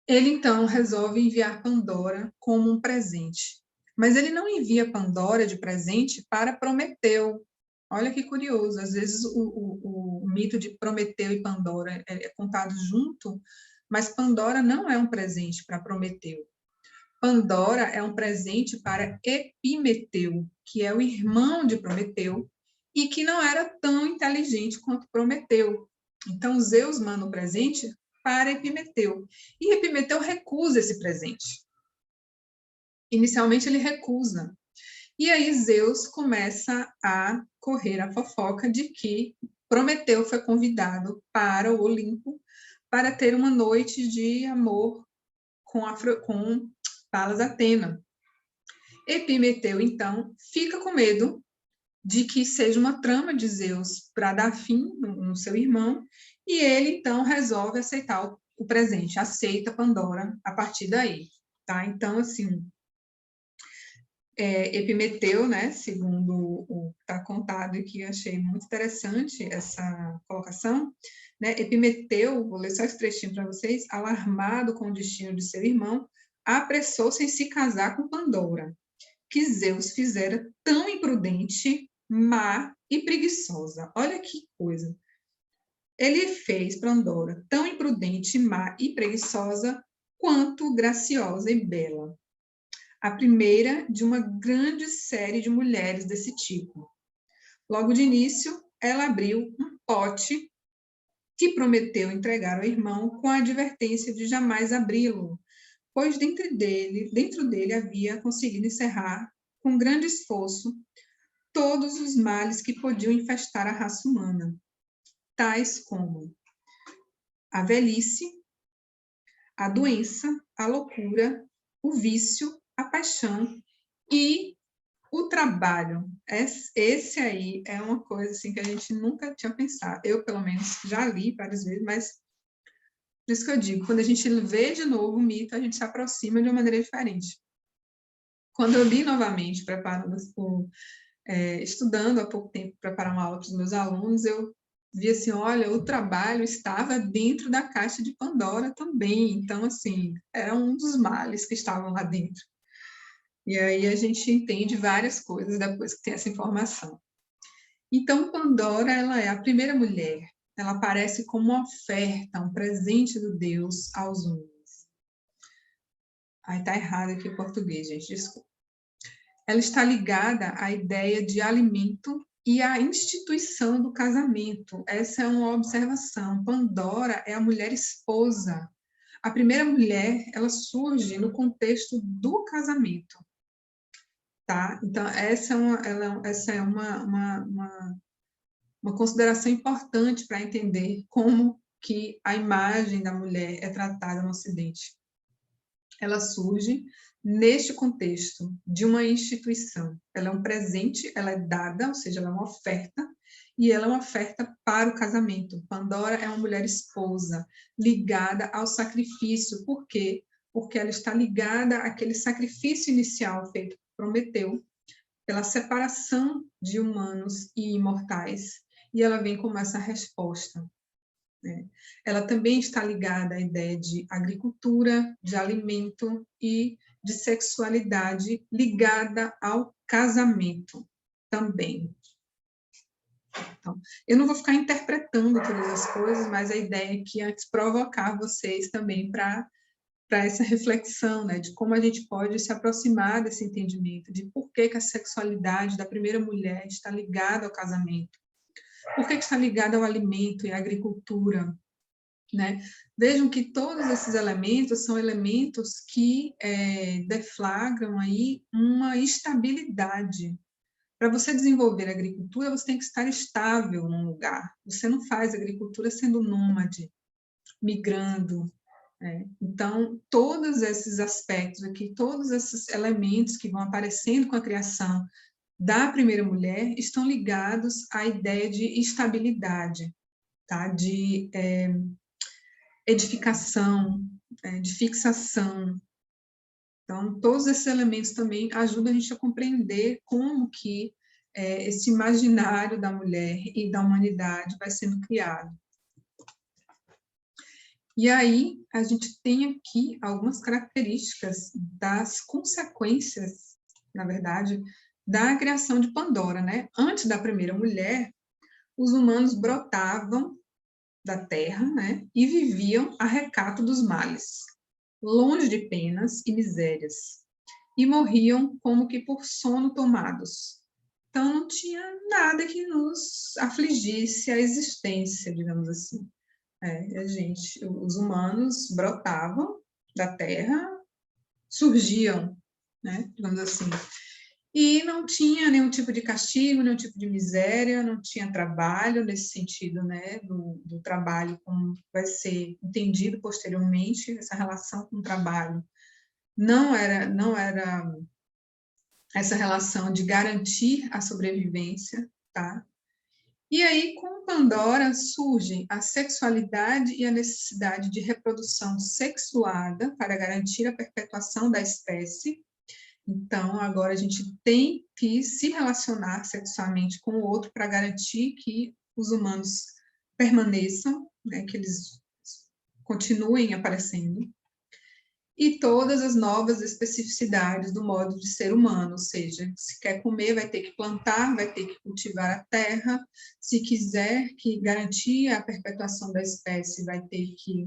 ele então resolve enviar Pandora como um presente. Mas ele não envia Pandora de presente para Prometeu. Olha que curioso, às vezes o mito de Prometeu e Pandora é contado junto, mas Pandora não é um presente para Prometeu. Pandora é um presente para Epimeteu, que é o irmão de Prometeu, e que não era tão inteligente quanto Prometeu. Então, Zeus manda um presente para Epimeteu, e Epimeteu recusa esse presente. Inicialmente, ele recusa. E aí, Zeus começa a correr a fofoca de que Prometeu foi convidado para o Olimpo para ter uma noite de amor com Palas Atena. Epimeteu, então, fica com medo de que seja uma trama de Zeus para dar fim no seu irmão, e ele, então, resolve aceitar o presente, aceita Pandora a partir daí, tá? Então, assim, Epimeteu, né, segundo o que está contado aqui, eu achei muito interessante essa colocação, né, Epimeteu, vou ler só esse trechinho para vocês, alarmado com o destino de seu irmão, apressou-se em se casar com Pandora, que Zeus fizera tão imprudente, má e preguiçosa. Olha que coisa. Ele fez Pandora tão imprudente, má e preguiçosa quanto graciosa e bela. A primeira de uma grande série de mulheres desse tipo. Logo de início, ela abriu um pote que prometeu entregar ao irmão com a advertência de jamais abri-lo, pois dentro dele havia conseguido encerrar, com grande esforço, todos os males que podiam infestar a raça humana, tais como a velhice, a doença, a loucura, o vício, a paixão e o trabalho. Esse aí é uma coisa assim, que a gente nunca tinha pensado. Eu, pelo menos, já li várias vezes, mas por isso que eu digo, quando a gente vê de novo o mito, a gente se aproxima de uma maneira diferente. Quando eu li novamente, estudando há pouco tempo, preparar uma aula para os meus alunos, eu vi assim, olha, o trabalho estava dentro da caixa de Pandora também, então, assim, era um dos males que estavam lá dentro. E aí a gente entende várias coisas depois que tem essa informação. Então, Pandora, ela é a primeira mulher. Ela aparece como uma oferta, um presente do Deus aos homens. Aí tá errado aqui o português, gente, desculpa. Ela está ligada à ideia de alimento e à instituição do casamento. Essa é uma observação. Pandora é a mulher esposa. A primeira mulher, ela surge no contexto do casamento, tá? Então, essa é uma consideração importante para entender como que a imagem da mulher é tratada no Ocidente. Ela surge neste contexto de uma instituição. Ela é um presente, ela é dada, ou seja, ela é uma oferta, e ela é uma oferta para o casamento. Pandora é uma mulher esposa, ligada ao sacrifício. Por quê? Porque ela está ligada àquele sacrifício inicial feito por Prometeu, pela separação de humanos e imortais, e ela vem como essa resposta. Né? Ela também está ligada à ideia de agricultura, de alimento e de sexualidade ligada ao casamento também. Então, eu não vou ficar interpretando todas as coisas, mas a ideia aqui é antes provocar vocês também para essa reflexão, né, de como a gente pode se aproximar desse entendimento, de por que a sexualidade da primeira mulher está ligada ao casamento, por que está ligada ao alimento e à agricultura, né? Vejam que todos esses elementos são elementos que deflagram aí uma estabilidade. Para você desenvolver a agricultura, você tem que estar estável num lugar. Você não faz agricultura sendo nômade, migrando. Então, todos esses aspectos aqui, todos esses elementos que vão aparecendo com a criação da primeira mulher estão ligados à ideia de estabilidade, tá? De edificação, de fixação. Então, todos esses elementos também ajudam a gente a compreender como que esse imaginário da mulher e da humanidade vai sendo criado. E aí, a gente tem aqui algumas características das consequências, na verdade, da criação de Pandora, né? Antes da primeira mulher, os humanos brotavam da terra, né? E viviam a recato dos males, longe de penas e misérias, e morriam como que por sono tomados. Então, não tinha nada que nos afligisse a existência, digamos assim. Os humanos brotavam da terra, surgiam, né, digamos assim, e não tinha nenhum tipo de castigo, nenhum tipo de miséria, não tinha trabalho nesse sentido, né, do trabalho como vai ser entendido posteriormente, essa relação com o trabalho. Não era essa relação de garantir a sobrevivência, tá? E aí, com Pandora, surgem a sexualidade e a necessidade de reprodução sexuada para garantir a perpetuação da espécie. Então, agora a gente tem que se relacionar sexualmente com o outro para garantir que os humanos permaneçam, né, que eles continuem aparecendo. E todas as novas especificidades do modo de ser humano, ou seja, se quer comer, vai ter que plantar, vai ter que cultivar a terra, se quiser que garantir a perpetuação da espécie, vai ter que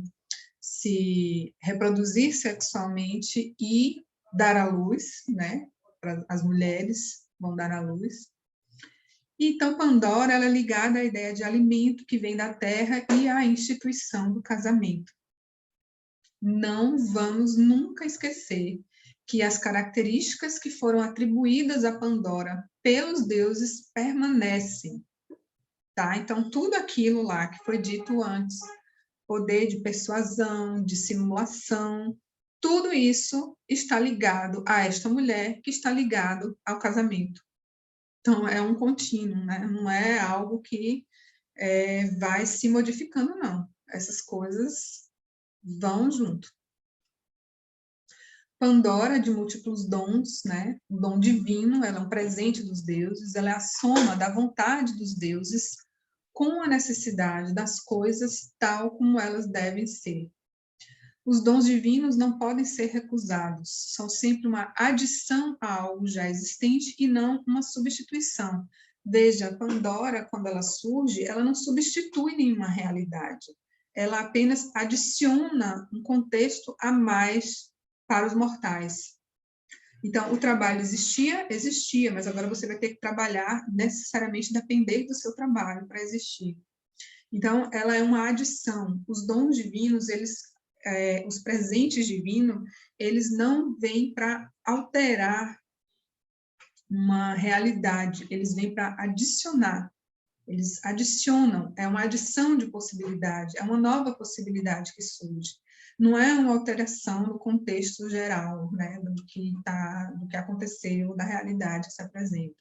se reproduzir sexualmente e dar à luz, né? As mulheres vão dar à luz. Então, Pandora ela é ligada à ideia de alimento que vem da terra e à instituição do casamento. Não vamos nunca esquecer que as características que foram atribuídas a Pandora pelos deuses permanecem, tá? Então, tudo aquilo lá que foi dito antes, poder de persuasão, de simulação, tudo isso está ligado a esta mulher, que está ligado ao casamento. Então, é um contínuo, né? Não é algo que vai se modificando, não. Essas coisas vão junto. Pandora de múltiplos dons, né? O dom divino, ela é um presente dos deuses, ela é a soma da vontade dos deuses com a necessidade das coisas tal como elas devem ser. Os dons divinos não podem ser recusados, são sempre uma adição a algo já existente e não uma substituição. Veja, Pandora, quando ela surge, ela não substitui nenhuma realidade. Ela apenas adiciona um contexto a mais para os mortais. Então, o trabalho existia, mas agora você vai ter que trabalhar, necessariamente depender do seu trabalho para existir. Então, ela é uma adição. Os dons divinos, os presentes divinos, eles não vêm para alterar uma realidade, eles vêm para adicionar. Eles adicionam, é uma adição de possibilidade, é uma nova possibilidade que surge. Não é uma alteração no contexto geral, né, do que aconteceu, da realidade que se apresenta.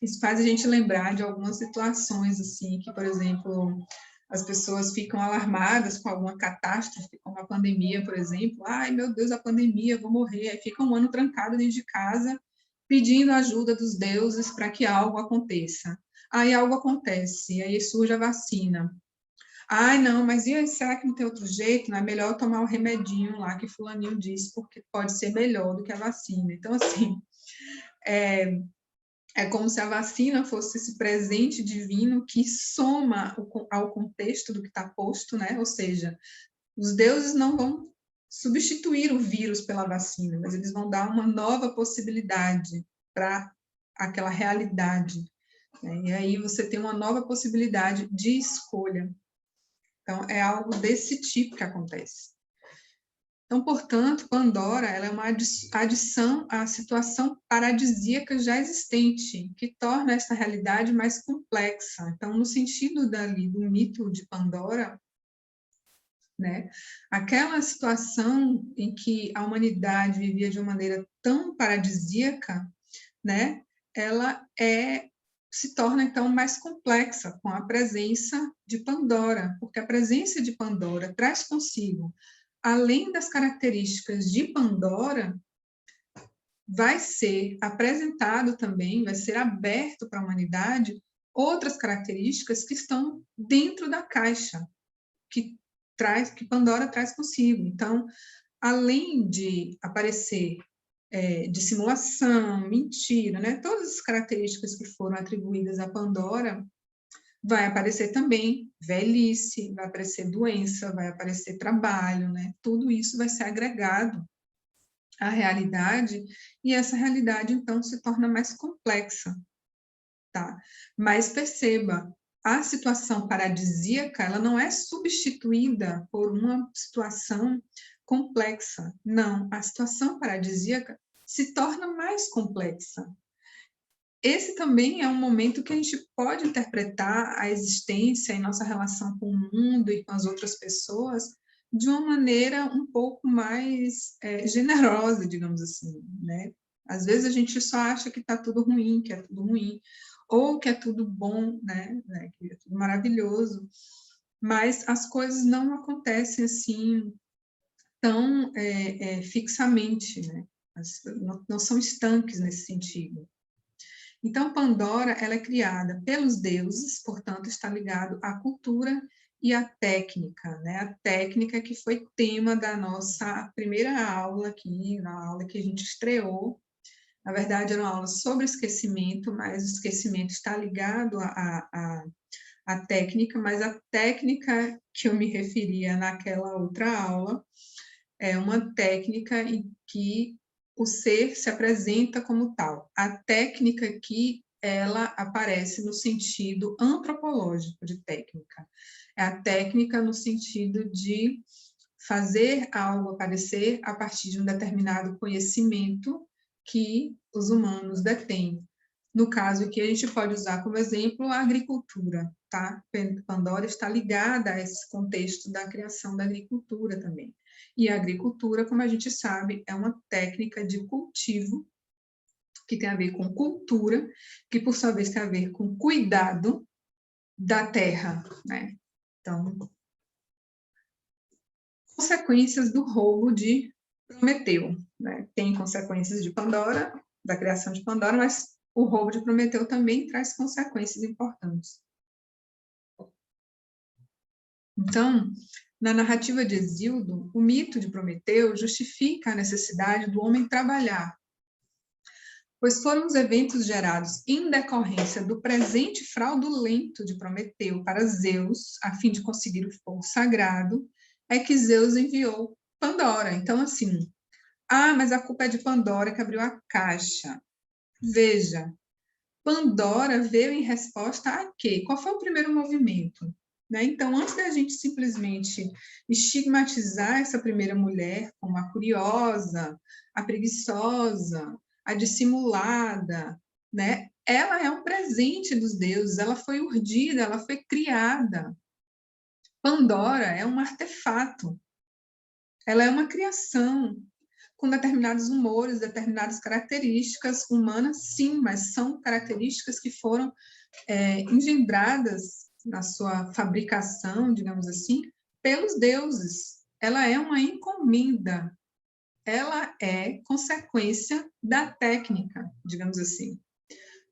Isso faz a gente lembrar de algumas situações, assim, que, por exemplo, as pessoas ficam alarmadas com alguma catástrofe, como a pandemia, por exemplo. Ai, meu Deus, a pandemia, vou morrer. Aí fica um ano trancado dentro de casa, pedindo ajuda dos deuses para que algo aconteça. Aí algo acontece, aí surge a vacina. Ai, não, mas e aí, será que não tem outro jeito? Não é melhor tomar o remedinho lá que fulaninho disse, porque pode ser melhor do que a vacina. Então, assim, é como se a vacina fosse esse presente divino que soma ao contexto do que está posto, né? Ou seja, os deuses não vão substituir o vírus pela vacina, mas eles vão dar uma nova possibilidade para aquela realidade, né? E aí você tem uma nova possibilidade de escolha. Então, é algo desse tipo que acontece. Então, portanto, Pandora ela é uma adição à situação paradisíaca já existente, que torna essa realidade mais complexa. Então, no sentido do mito de Pandora, né, aquela situação em que a humanidade vivia de uma maneira tão paradisíaca, né, ela se torna, então, mais complexa com a presença de Pandora, porque a presença de Pandora traz consigo, além das características de Pandora, vai ser apresentado também, vai ser aberto para a humanidade outras características que estão dentro da caixa, que Pandora traz consigo. Então, além de aparecer dissimulação, mentira, né? Todas as características que foram atribuídas a Pandora, vai aparecer também velhice, vai aparecer doença, vai aparecer trabalho, né? Tudo isso vai ser agregado à realidade e essa realidade, então, se torna mais complexa, tá? Mas perceba, a situação paradisíaca, ela não é substituída por uma situação complexa. Não, a situação paradisíaca se torna mais complexa. Esse também é um momento que a gente pode interpretar a existência e nossa relação com o mundo e com as outras pessoas de uma maneira um pouco mais generosa, digamos assim, né? Às vezes a gente só acha que está tudo ruim, que é tudo ruim, ou que é tudo bom, né? Que é tudo maravilhoso, mas as coisas não acontecem assim tão fixamente, né? Não são estanques nesse sentido. Então, Pandora ela é criada pelos deuses, portanto, está ligado à cultura e à técnica, né? A técnica que foi tema da nossa primeira aula aqui, na aula que a gente estreou. Na verdade, era uma aula sobre esquecimento, mas o esquecimento está ligado à técnica, mas a técnica que eu me referia naquela outra aula é uma técnica em que o ser se apresenta como tal. A técnica aqui, ela aparece no sentido antropológico de técnica. É a técnica no sentido de fazer algo aparecer a partir de um determinado conhecimento que os humanos detêm. No caso aqui, a gente pode usar como exemplo a agricultura, tá? Pandora está ligada a esse contexto da criação da agricultura também. E a agricultura, como a gente sabe, é uma técnica de cultivo que tem a ver com cultura, que por sua vez tem a ver com cuidado da terra, né? Então, consequências do roubo de Prometeu, né? Tem consequências de Pandora, da criação de Pandora, mas o roubo de Prometeu também traz consequências importantes. Então, na narrativa de Hesíodo, o mito de Prometeu justifica a necessidade do homem trabalhar pois foram os eventos gerados em decorrência do presente fraudulento de Prometeu para Zeus, a fim de conseguir o fogo sagrado, é que Zeus enviou Pandora. Então, assim, mas a culpa é de Pandora que abriu a caixa. Veja, Pandora veio em resposta a quê? Qual foi o primeiro movimento? Né? Então, antes da gente simplesmente estigmatizar essa primeira mulher como a curiosa, a preguiçosa, a dissimulada, né? Ela é um presente dos deuses, ela foi urdida, ela foi criada. Pandora é um artefato, ela é uma criação com determinados humores, determinadas características humanas, sim, mas são características que foram engendradas na sua fabricação, digamos assim, pelos deuses. Ela é uma encomenda, ela é consequência da técnica, digamos assim.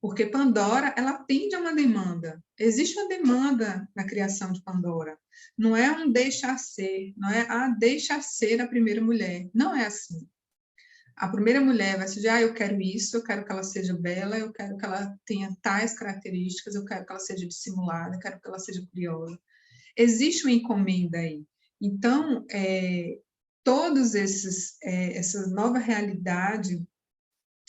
Porque Pandora, ela atende a uma demanda. Existe uma demanda na criação de Pandora. Não é um deixar ser, não é deixar ser a primeira mulher. Não é assim. A primeira mulher vai ser eu quero isso, eu quero que ela seja bela, eu quero que ela tenha tais características, eu quero que ela seja dissimulada, eu quero que ela seja curiosa. Existe uma encomenda aí. Então, todos essa nova realidade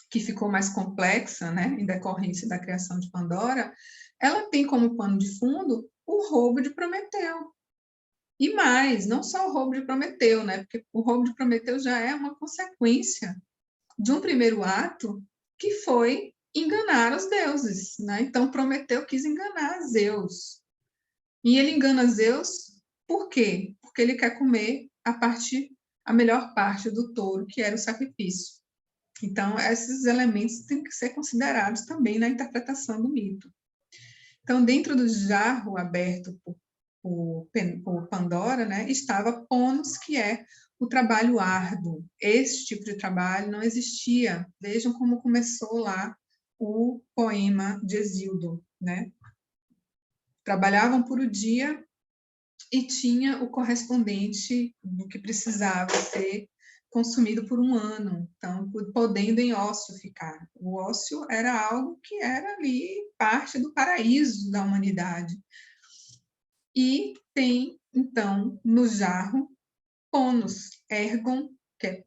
que ficou mais complexa, né, em decorrência da criação de Pandora, ela tem como pano de fundo o roubo de Prometeu. E mais, não só o roubo de Prometeu, né, porque o roubo de Prometeu já é uma consequência de um primeiro ato que foi enganar os deuses, né? Então Prometeu quis enganar Zeus. E ele engana Zeus por quê? Porque ele quer comer a melhor parte do touro, que era o sacrifício. Então, esses elementos têm que ser considerados também na interpretação do mito. Então, dentro do jarro aberto por Pandora, né, estava Ponos, que é o trabalho árduo. Esse tipo de trabalho não existia. Vejam como começou lá o poema de Hesíodo, né? Trabalhavam por o dia e tinha o correspondente do que precisava ser consumido por um ano, então podendo em ócio ficar. O ócio era algo que era ali parte do paraíso da humanidade. E tem, então, no jarro, Ponos, Ergon, que é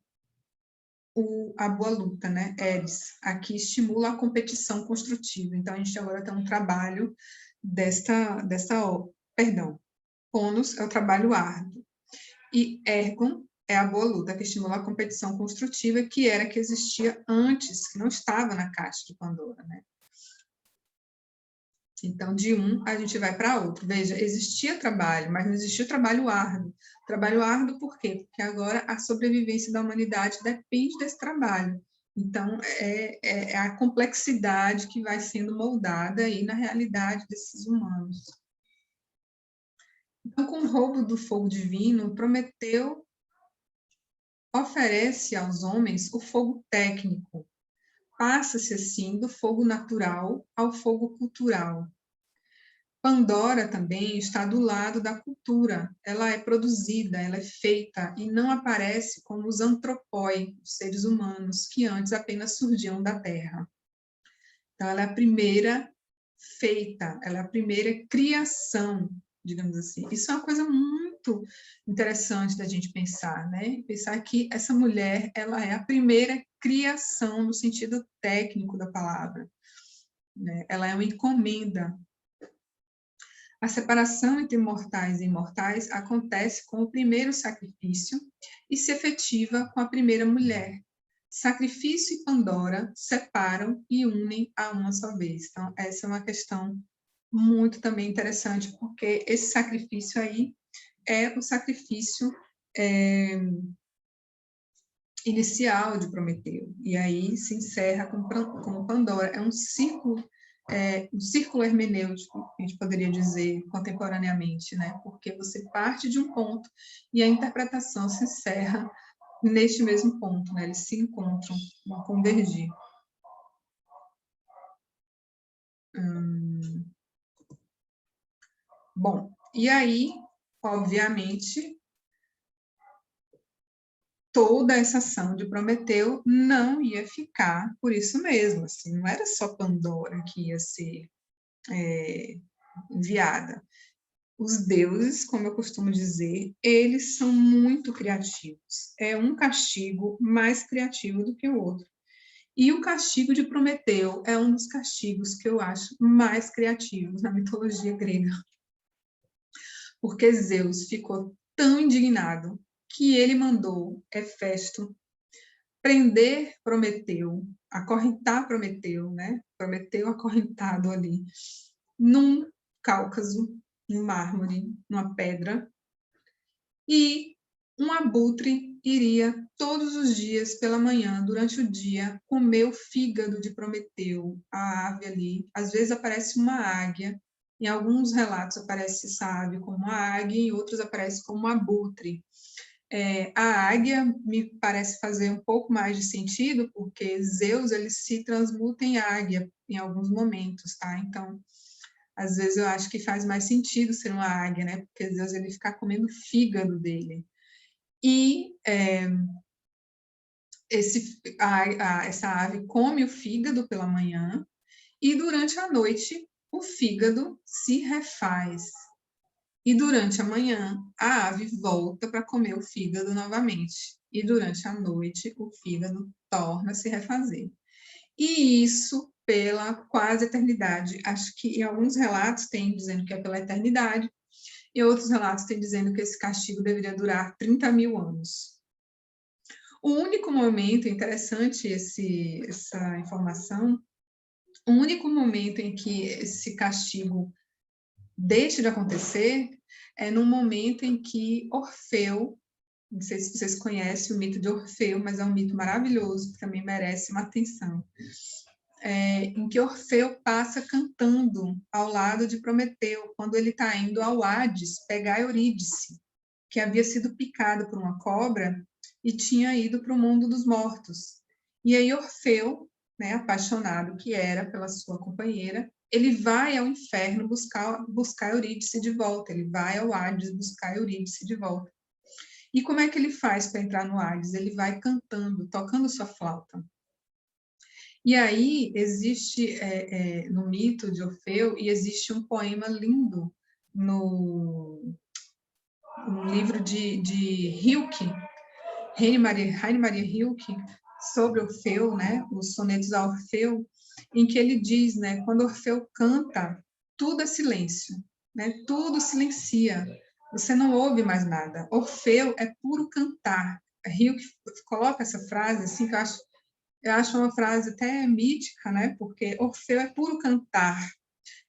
a boa luta, né? Eris, aqui estimula a competição construtiva. Então, a gente agora tem um trabalho perdão, Ponos é o trabalho árduo. E Ergon é a boa luta, que estimula a competição construtiva, que era que existia antes, que não estava na caixa de Pandora, né? Então, de um, a gente vai para outro. Veja, existia trabalho, mas não existia trabalho árduo. Trabalho árduo por quê? Porque agora a sobrevivência da humanidade depende desse trabalho. Então, é a complexidade que vai sendo moldada aí na realidade desses humanos. Então, com o roubo do fogo divino, Prometeu oferece aos homens o fogo técnico. Passa-se, assim, do fogo natural ao fogo cultural. Pandora também está do lado da cultura. Ela é produzida, ela é feita e não aparece como os antropoi, os seres humanos, que antes apenas surgiam da Terra. Então, ela é a primeira feita, ela é a primeira criação, digamos assim. Isso é uma coisa muito interessante da gente pensar, né? Pensar que essa mulher, ela é a primeira criação no sentido técnico da palavra, né? Ela é uma encomenda. A separação entre mortais e imortais acontece com o primeiro sacrifício e se efetiva com a primeira mulher. Sacrifício e Pandora separam e unem a uma só vez. Então, essa é uma questão muito também interessante, porque esse sacrifício aí é o sacrifício inicial de Prometeu, e aí se encerra com Pandora. É um círculo hermenêutico, a gente poderia dizer contemporaneamente, né? Porque você parte de um ponto e a interpretação se encerra neste mesmo ponto, né? Eles se encontram, vão convergir. Bom, e aí, obviamente, toda essa ação de Prometeu não ia ficar por isso mesmo, assim, não era só Pandora que ia ser enviada. Os deuses, como eu costumo dizer, eles são muito criativos. É um castigo mais criativo do que o outro. E o castigo de Prometeu é um dos castigos que eu acho mais criativos na mitologia grega. Porque Zeus ficou tão indignado que ele mandou Hefesto prender Prometeu, acorrentar Prometeu, né? Prometeu acorrentado ali, num Cáucaso, num mármore, numa pedra, e um abutre iria todos os dias pela manhã, durante o dia, comer o fígado de Prometeu, a ave ali. Às vezes aparece uma águia, em alguns relatos aparece essa ave como uma águia, em outros aparece como um abutre. A águia me parece fazer um pouco mais de sentido, porque Zeus ele se transmuta em águia em alguns momentos, tá? Então, às vezes eu acho que faz mais sentido ser uma águia, né? Porque Zeus ele fica comendo o fígado dele. E essa ave come o fígado pela manhã e durante a noite o fígado se refaz. E durante a manhã a ave volta para comer o fígado novamente. E durante a noite o fígado torna a se refazer. E isso pela quase eternidade. Acho que em alguns relatos tem dizendo que é pela eternidade, e outros relatos têm dizendo que esse castigo deveria durar 30 mil anos. O único momento, interessante essa informação, o único momento em que esse castigo deixa de acontecer é no momento em que Orfeu, não sei se vocês conhecem o mito de Orfeu, mas é um mito maravilhoso, que também merece uma atenção, em que Orfeu passa cantando ao lado de Prometeu, quando ele está indo ao Hades pegar Eurídice, que havia sido picado por uma cobra e tinha ido para o mundo dos mortos. E aí Orfeu, né, apaixonado que era pela sua companheira, ele vai ao inferno buscar Eurídice de volta, ele vai ao Hades buscar Eurídice de volta. E como é que ele faz para entrar no Hades? Ele vai cantando, tocando sua flauta. E aí existe, no mito de Orfeu, e existe um poema lindo no livro de Rilke, Raine Maria Rilke, sobre Orfeu, né, os sonetos a Orfeu, em que ele diz, né, quando Orfeu canta, tudo é silêncio, né, tudo silencia, você não ouve mais nada. Orfeu é puro cantar. Rilke coloca essa frase assim que eu acho uma frase até mítica, né, porque Orfeu é puro cantar.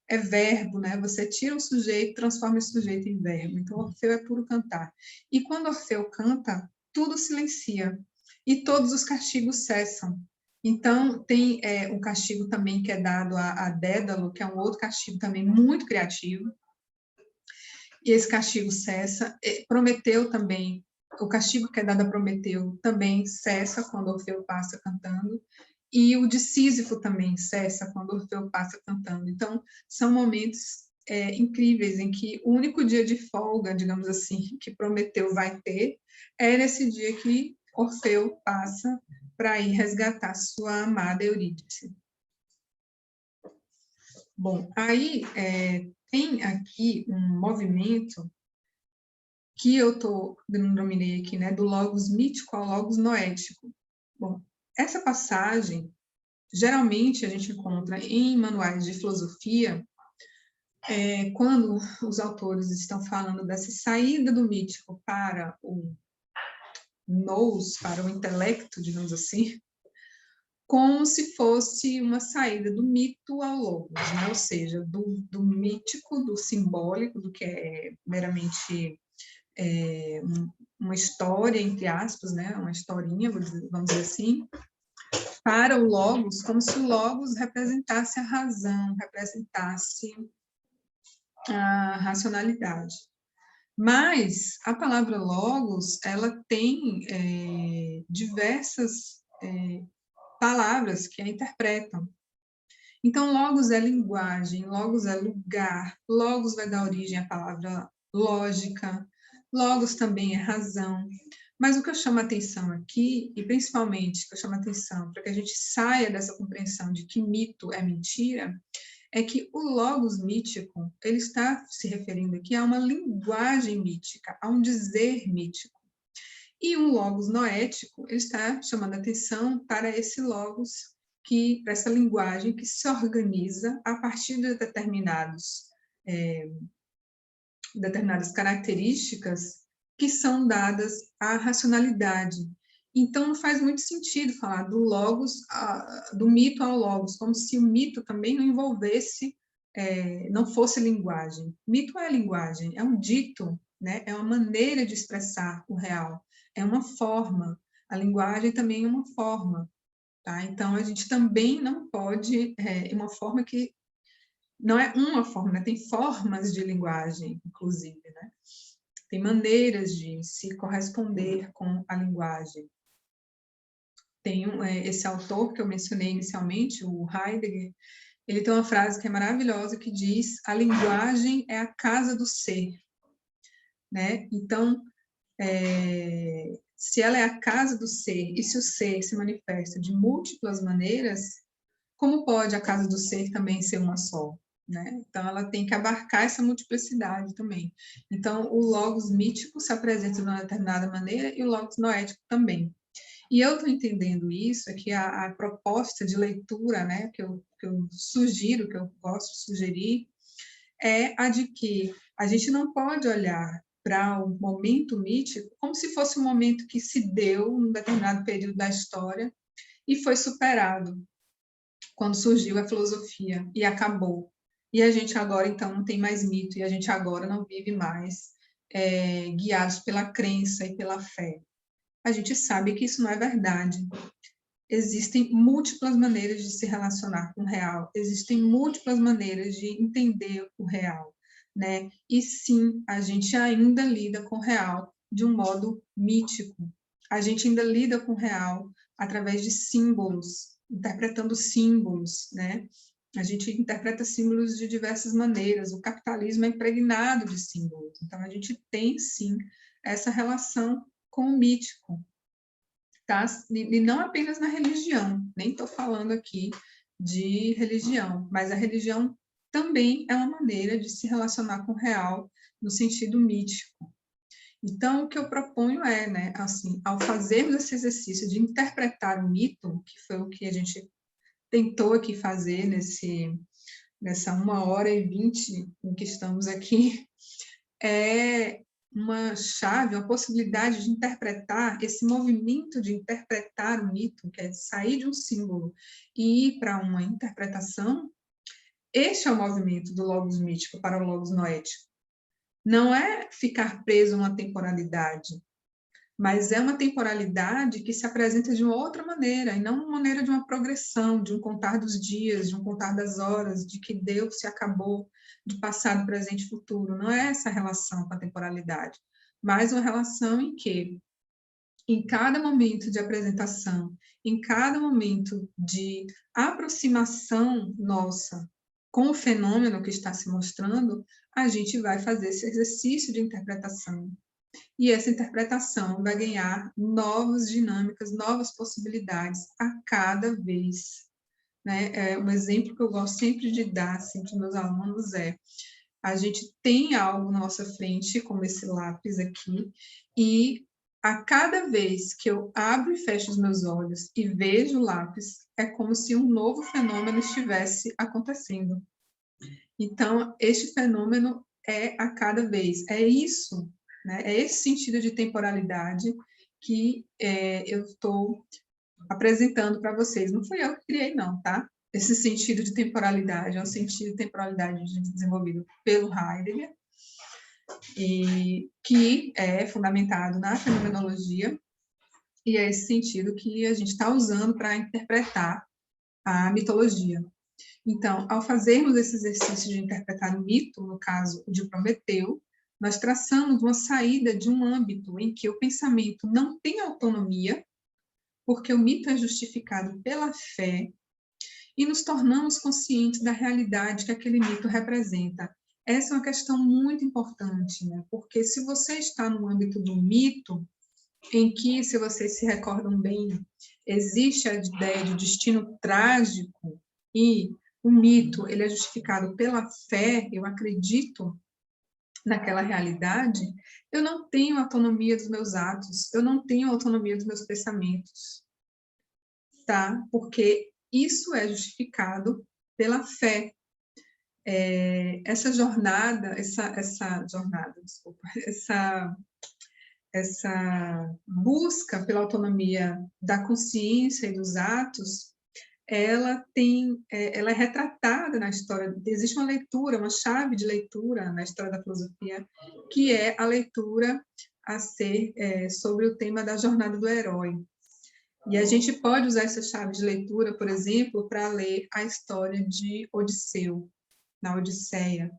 É verbo, né? Você tira o sujeito, transforma esse sujeito em verbo. Então, Orfeu é puro cantar. E quando Orfeu canta, tudo silencia e todos os castigos cessam. Então, tem um castigo também que é dado a Dédalo, que é um outro castigo também muito criativo. E esse castigo cessa. Prometeu também, o castigo que é dado a Prometeu também cessa quando Orfeu passa cantando. E o de Sísifo também cessa quando Orfeu passa cantando. Então, são momentos incríveis em que o único dia de folga, digamos assim, que Prometeu vai ter é nesse dia que Orfeu passa para ir resgatar sua amada Eurídice. Bom, aí tem aqui um movimento que eu denominei aqui, né, do logos mítico ao logos noético. Bom, essa passagem geralmente a gente encontra em manuais de filosofia, quando os autores estão falando dessa saída do mítico para o nous, para o intelecto, digamos assim, como se fosse uma saída do mito ao logos, né? Ou seja, do mítico, do simbólico, do que é meramente uma história, entre aspas, né? Uma historinha, vamos dizer assim, para o logos, como se o logos representasse a razão, representasse a racionalidade. Mas a palavra logos, ela tem diversas palavras que a interpretam. Então, logos é linguagem, logos é lugar, logos vai dar origem à palavra lógica, logos também é razão. Mas o que eu chamo a atenção aqui, e principalmente o que eu chamo a atenção para que a gente saia dessa compreensão de que mito é mentira, é que o logos mítico, ele está se referindo aqui a uma linguagem mítica, a um dizer mítico. E um logos noético, ele está chamando a atenção para esse logos, para essa linguagem que se organiza a partir de determinadas características que são dadas à racionalidade. Então, não faz muito sentido falar do logos, do mito ao logos, como se o mito também não envolvesse, não fosse linguagem. Mito é linguagem, é um dito, né? É uma maneira de expressar o real, é uma forma. A linguagem também é uma forma, tá? Então, a gente também não pode, uma forma que não é uma forma, né? Tem formas de linguagem, inclusive, né? Tem maneiras de se corresponder com a linguagem. Tem esse autor que eu mencionei inicialmente, o Heidegger, ele tem uma frase que é maravilhosa que diz: a linguagem é a casa do ser, né? Então, se ela é a casa do ser e se o ser se manifesta de múltiplas maneiras, como pode a casa do ser também ser uma só? Né? Então, ela tem que abarcar essa multiplicidade também. Então, o logos mítico se apresenta de uma determinada maneira e o logos noético também. E eu estou entendendo isso, é que a proposta de leitura, né, que eu sugiro, que eu gosto de sugerir, é a de que a gente não pode olhar para o momento mítico como se fosse um momento que se deu num determinado período da história e foi superado quando surgiu a filosofia e acabou. E a gente agora, então, não tem mais mito, e a gente agora não vive mais guiados pela crença e pela fé. A gente sabe que isso não é verdade. Existem múltiplas maneiras de se relacionar com o real, existem múltiplas maneiras de entender o real, né? E sim, a gente ainda lida com o real de um modo mítico. A gente ainda lida com o real através de símbolos, interpretando símbolos, né? A gente interpreta símbolos de diversas maneiras. O capitalismo é impregnado de símbolos. Então, a gente tem, sim, essa relação com o mítico, tá? E não apenas na religião, nem estou falando aqui de religião, mas a religião também é uma maneira de se relacionar com o real no sentido mítico. Então, o que eu proponho é, né, assim, ao fazermos esse exercício de interpretar o mito, que foi o que a gente tentou aqui fazer nessa 1h20 em que estamos aqui, é uma chave, uma possibilidade de interpretar esse movimento de interpretar o mito, que é sair de um símbolo e ir para uma interpretação. Este é o movimento do logos mítico para o logos noético. Não é ficar preso a uma temporalidade, mas é uma temporalidade que se apresenta de uma outra maneira, e não uma maneira de uma progressão, de um contar dos dias, de um contar das horas, de que Deus se acabou, de passado, presente e futuro. Não é essa relação com a temporalidade, mas uma relação em que, em cada momento de apresentação, em cada momento de aproximação nossa com o fenômeno que está se mostrando, a gente vai fazer esse exercício de interpretação. E essa interpretação vai ganhar novas dinâmicas, novas possibilidades a cada vez. Né? Um exemplo que eu gosto sempre de dar assim, para os meus alunos é: a gente tem algo na nossa frente, como esse lápis aqui, e a cada vez que eu abro e fecho os meus olhos e vejo o lápis, é como se um novo fenômeno estivesse acontecendo. Então, este fenômeno é a cada vez. É isso, né? É esse sentido de temporalidade que eu estou apresentando para vocês. Não fui eu que criei, não, tá? Esse sentido de temporalidade é um sentido de temporalidade desenvolvido pelo Heidegger, e que é fundamentado na fenomenologia, e é esse sentido que a gente está usando para interpretar a mitologia. Então, ao fazermos esse exercício de interpretar o mito, no caso de Prometeu, nós traçamos uma saída de um âmbito em que o pensamento não tem autonomia, porque o mito é justificado pela fé, e nos tornamos conscientes da realidade que aquele mito representa. Essa é uma questão muito importante, né? Porque se você está no âmbito do mito, em que, se vocês se recordam bem, existe a ideia de destino trágico e o mito ele é justificado pela fé, eu acredito naquela realidade, eu não tenho autonomia dos meus atos, eu não tenho autonomia dos meus pensamentos, tá? Porque isso é justificado pela fé. Essa jornada, desculpa, essa busca pela autonomia da consciência e dos atos, ela é retratada na história. Existe uma leitura, uma chave de leitura na história da filosofia, que é a leitura a ser sobre o tema da jornada do herói. E a gente pode usar essa chave de leitura, por exemplo, para ler a história de Odisseu, na Odisseia.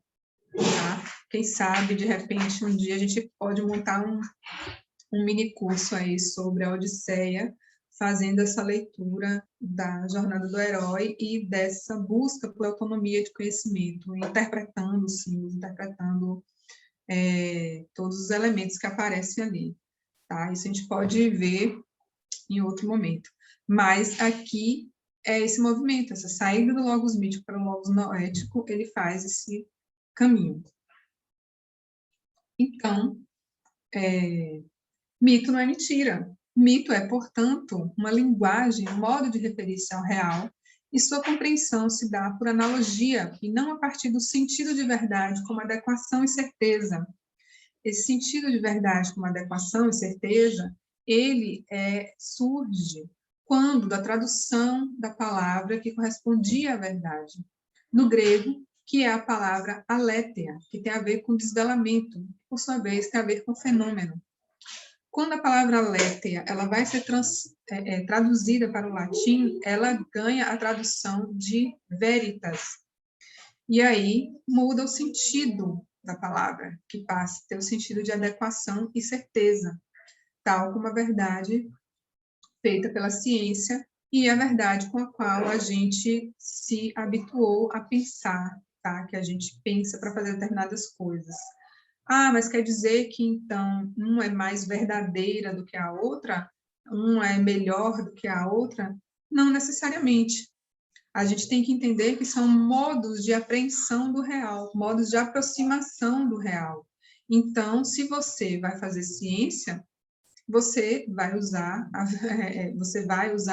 Tá? Quem sabe, de repente, um dia a gente pode montar um mini curso aí sobre a Odisseia, fazendo essa leitura da jornada do herói e dessa busca por autonomia de conhecimento, interpretando símbolos, interpretando todos os elementos que aparecem ali. Tá? Isso a gente pode ver em outro momento. Mas aqui é esse movimento, essa saída do logos mítico para o logos noético, ele faz esse caminho. Então, mito não é mentira. Mito é, portanto, uma linguagem, um modo de referir-se ao real, e sua compreensão se dá por analogia e não a partir do sentido de verdade como adequação e certeza. Esse sentido de verdade como adequação e certeza, ele surge quando da tradução da palavra que correspondia à verdade. No grego, que é a palavra aletheia, que tem a ver com desvelamento, que, por sua vez, tem a ver com fenômeno. Quando a palavra aletheia ela vai ser traduzida para o latim, ela ganha a tradução de veritas. E aí muda o sentido da palavra, que passa a ter o sentido de adequação e certeza, tal como a verdade feita pela ciência e a verdade com a qual a gente se habituou a pensar, tá? Que a gente pensa para fazer determinadas coisas. Ah, mas quer dizer que, então, uma é mais verdadeira do que a outra? Uma é melhor do que a outra? Não necessariamente. A gente tem que entender que são modos de apreensão do real, modos de aproximação do real. Então, se você vai fazer ciência, você vai usar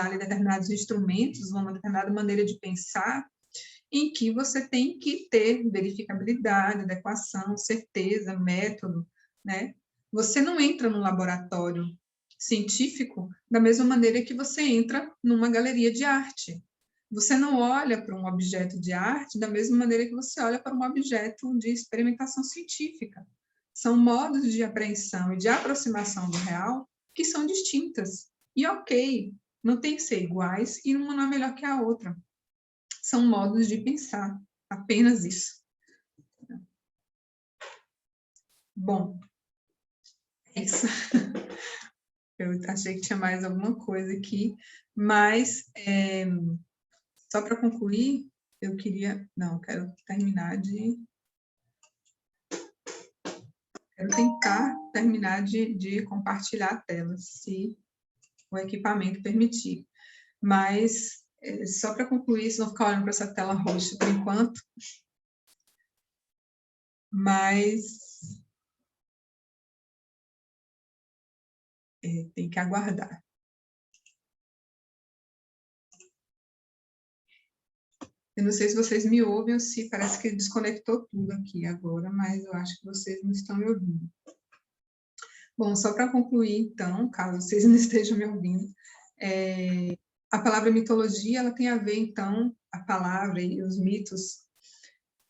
ali determinados instrumentos, uma determinada maneira de pensar, em que você tem que ter verificabilidade, adequação, certeza, método, né? Você não entra num laboratório científico da mesma maneira que você entra numa galeria de arte. Você não olha para um objeto de arte da mesma maneira que você olha para um objeto de experimentação científica. São modos de apreensão e de aproximação do real que são distintas. E ok, não tem que ser iguais e uma não é melhor que a outra. São modos de pensar, apenas isso. Bom, é isso. Eu achei que tinha mais alguma coisa aqui, mas só para concluir, eu queria... Não, quero terminar de... Quero tentar terminar de compartilhar a tela, se o equipamento permitir. Mas, só para concluir, se não ficar olhando para essa tela roxa por enquanto, mas tem que aguardar. Eu não sei se vocês me ouvem ou se parece que desconectou tudo aqui agora, mas eu acho que vocês não estão me ouvindo. Bom, só para concluir, então, caso vocês não estejam me ouvindo, a palavra mitologia, ela tem a ver, então, a palavra e os mitos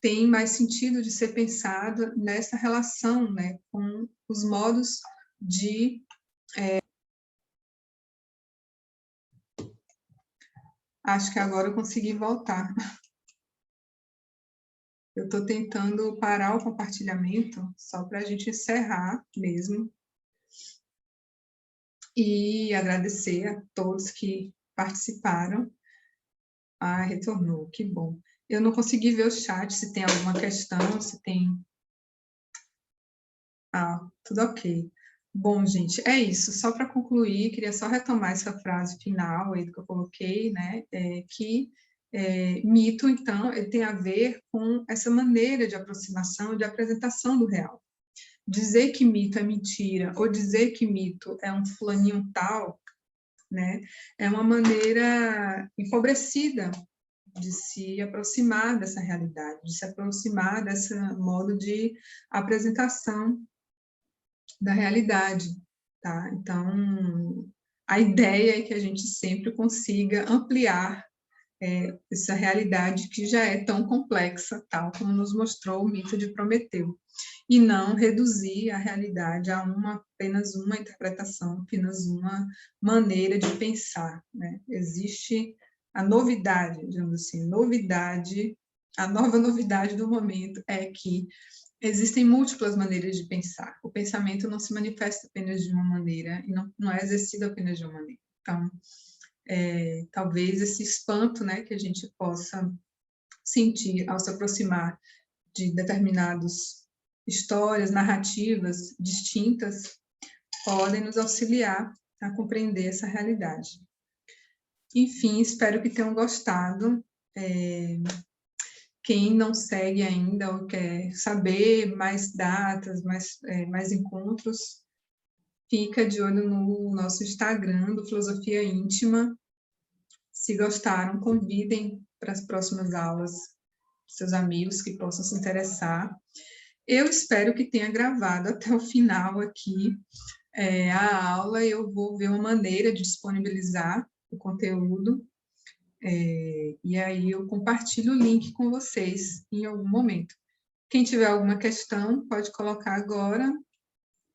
têm mais sentido de ser pensado nessa relação, né, com os modos de... Acho que agora eu consegui voltar. Eu estou tentando parar o compartilhamento, só para a gente encerrar mesmo. E agradecer a todos que participaram. Ah, retornou, que bom. Eu não consegui ver o chat, se tem alguma questão, se tem... Ah, tudo ok. Bom, gente, é isso. Só para concluir, queria só retomar essa frase final aí que eu coloquei, né? Mito, então, ele tem a ver com essa maneira de aproximação, de apresentação do real. Dizer que mito é mentira, ou dizer que mito é um fulaninho tal, né? É uma maneira empobrecida de se aproximar dessa realidade, de se aproximar desse modo de apresentação da realidade, tá? Então, a ideia é que a gente sempre consiga ampliar essa realidade que já é tão complexa, tal como nos mostrou o mito de Prometeu, e não reduzir a realidade a apenas uma interpretação, apenas uma maneira de pensar, né? Existe a novidade, digamos assim, a nova novidade do momento é que existem múltiplas maneiras de pensar. O pensamento não se manifesta apenas de uma maneira e não é exercido apenas de uma maneira. Então, talvez esse espanto, né, que a gente possa sentir ao se aproximar de determinadas histórias, narrativas distintas, podem nos auxiliar a compreender essa realidade. Enfim, espero que tenham gostado. Quem não segue ainda ou quer saber mais datas, mais encontros, fica de olho no nosso Instagram do Filosofia Íntima. Se gostaram, convidem para as próximas aulas seus amigos que possam se interessar. Eu espero que tenha gravado até o final aqui a aula. Eu vou ver uma maneira de disponibilizar o conteúdo. E aí eu compartilho o link com vocês em algum momento. Quem tiver alguma questão, pode colocar agora.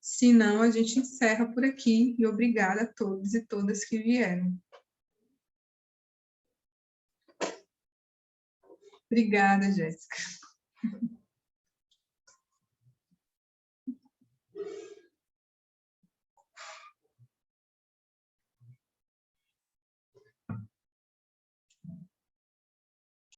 Se não, a gente encerra por aqui. E obrigada a todos e todas que vieram. Obrigada, Jéssica.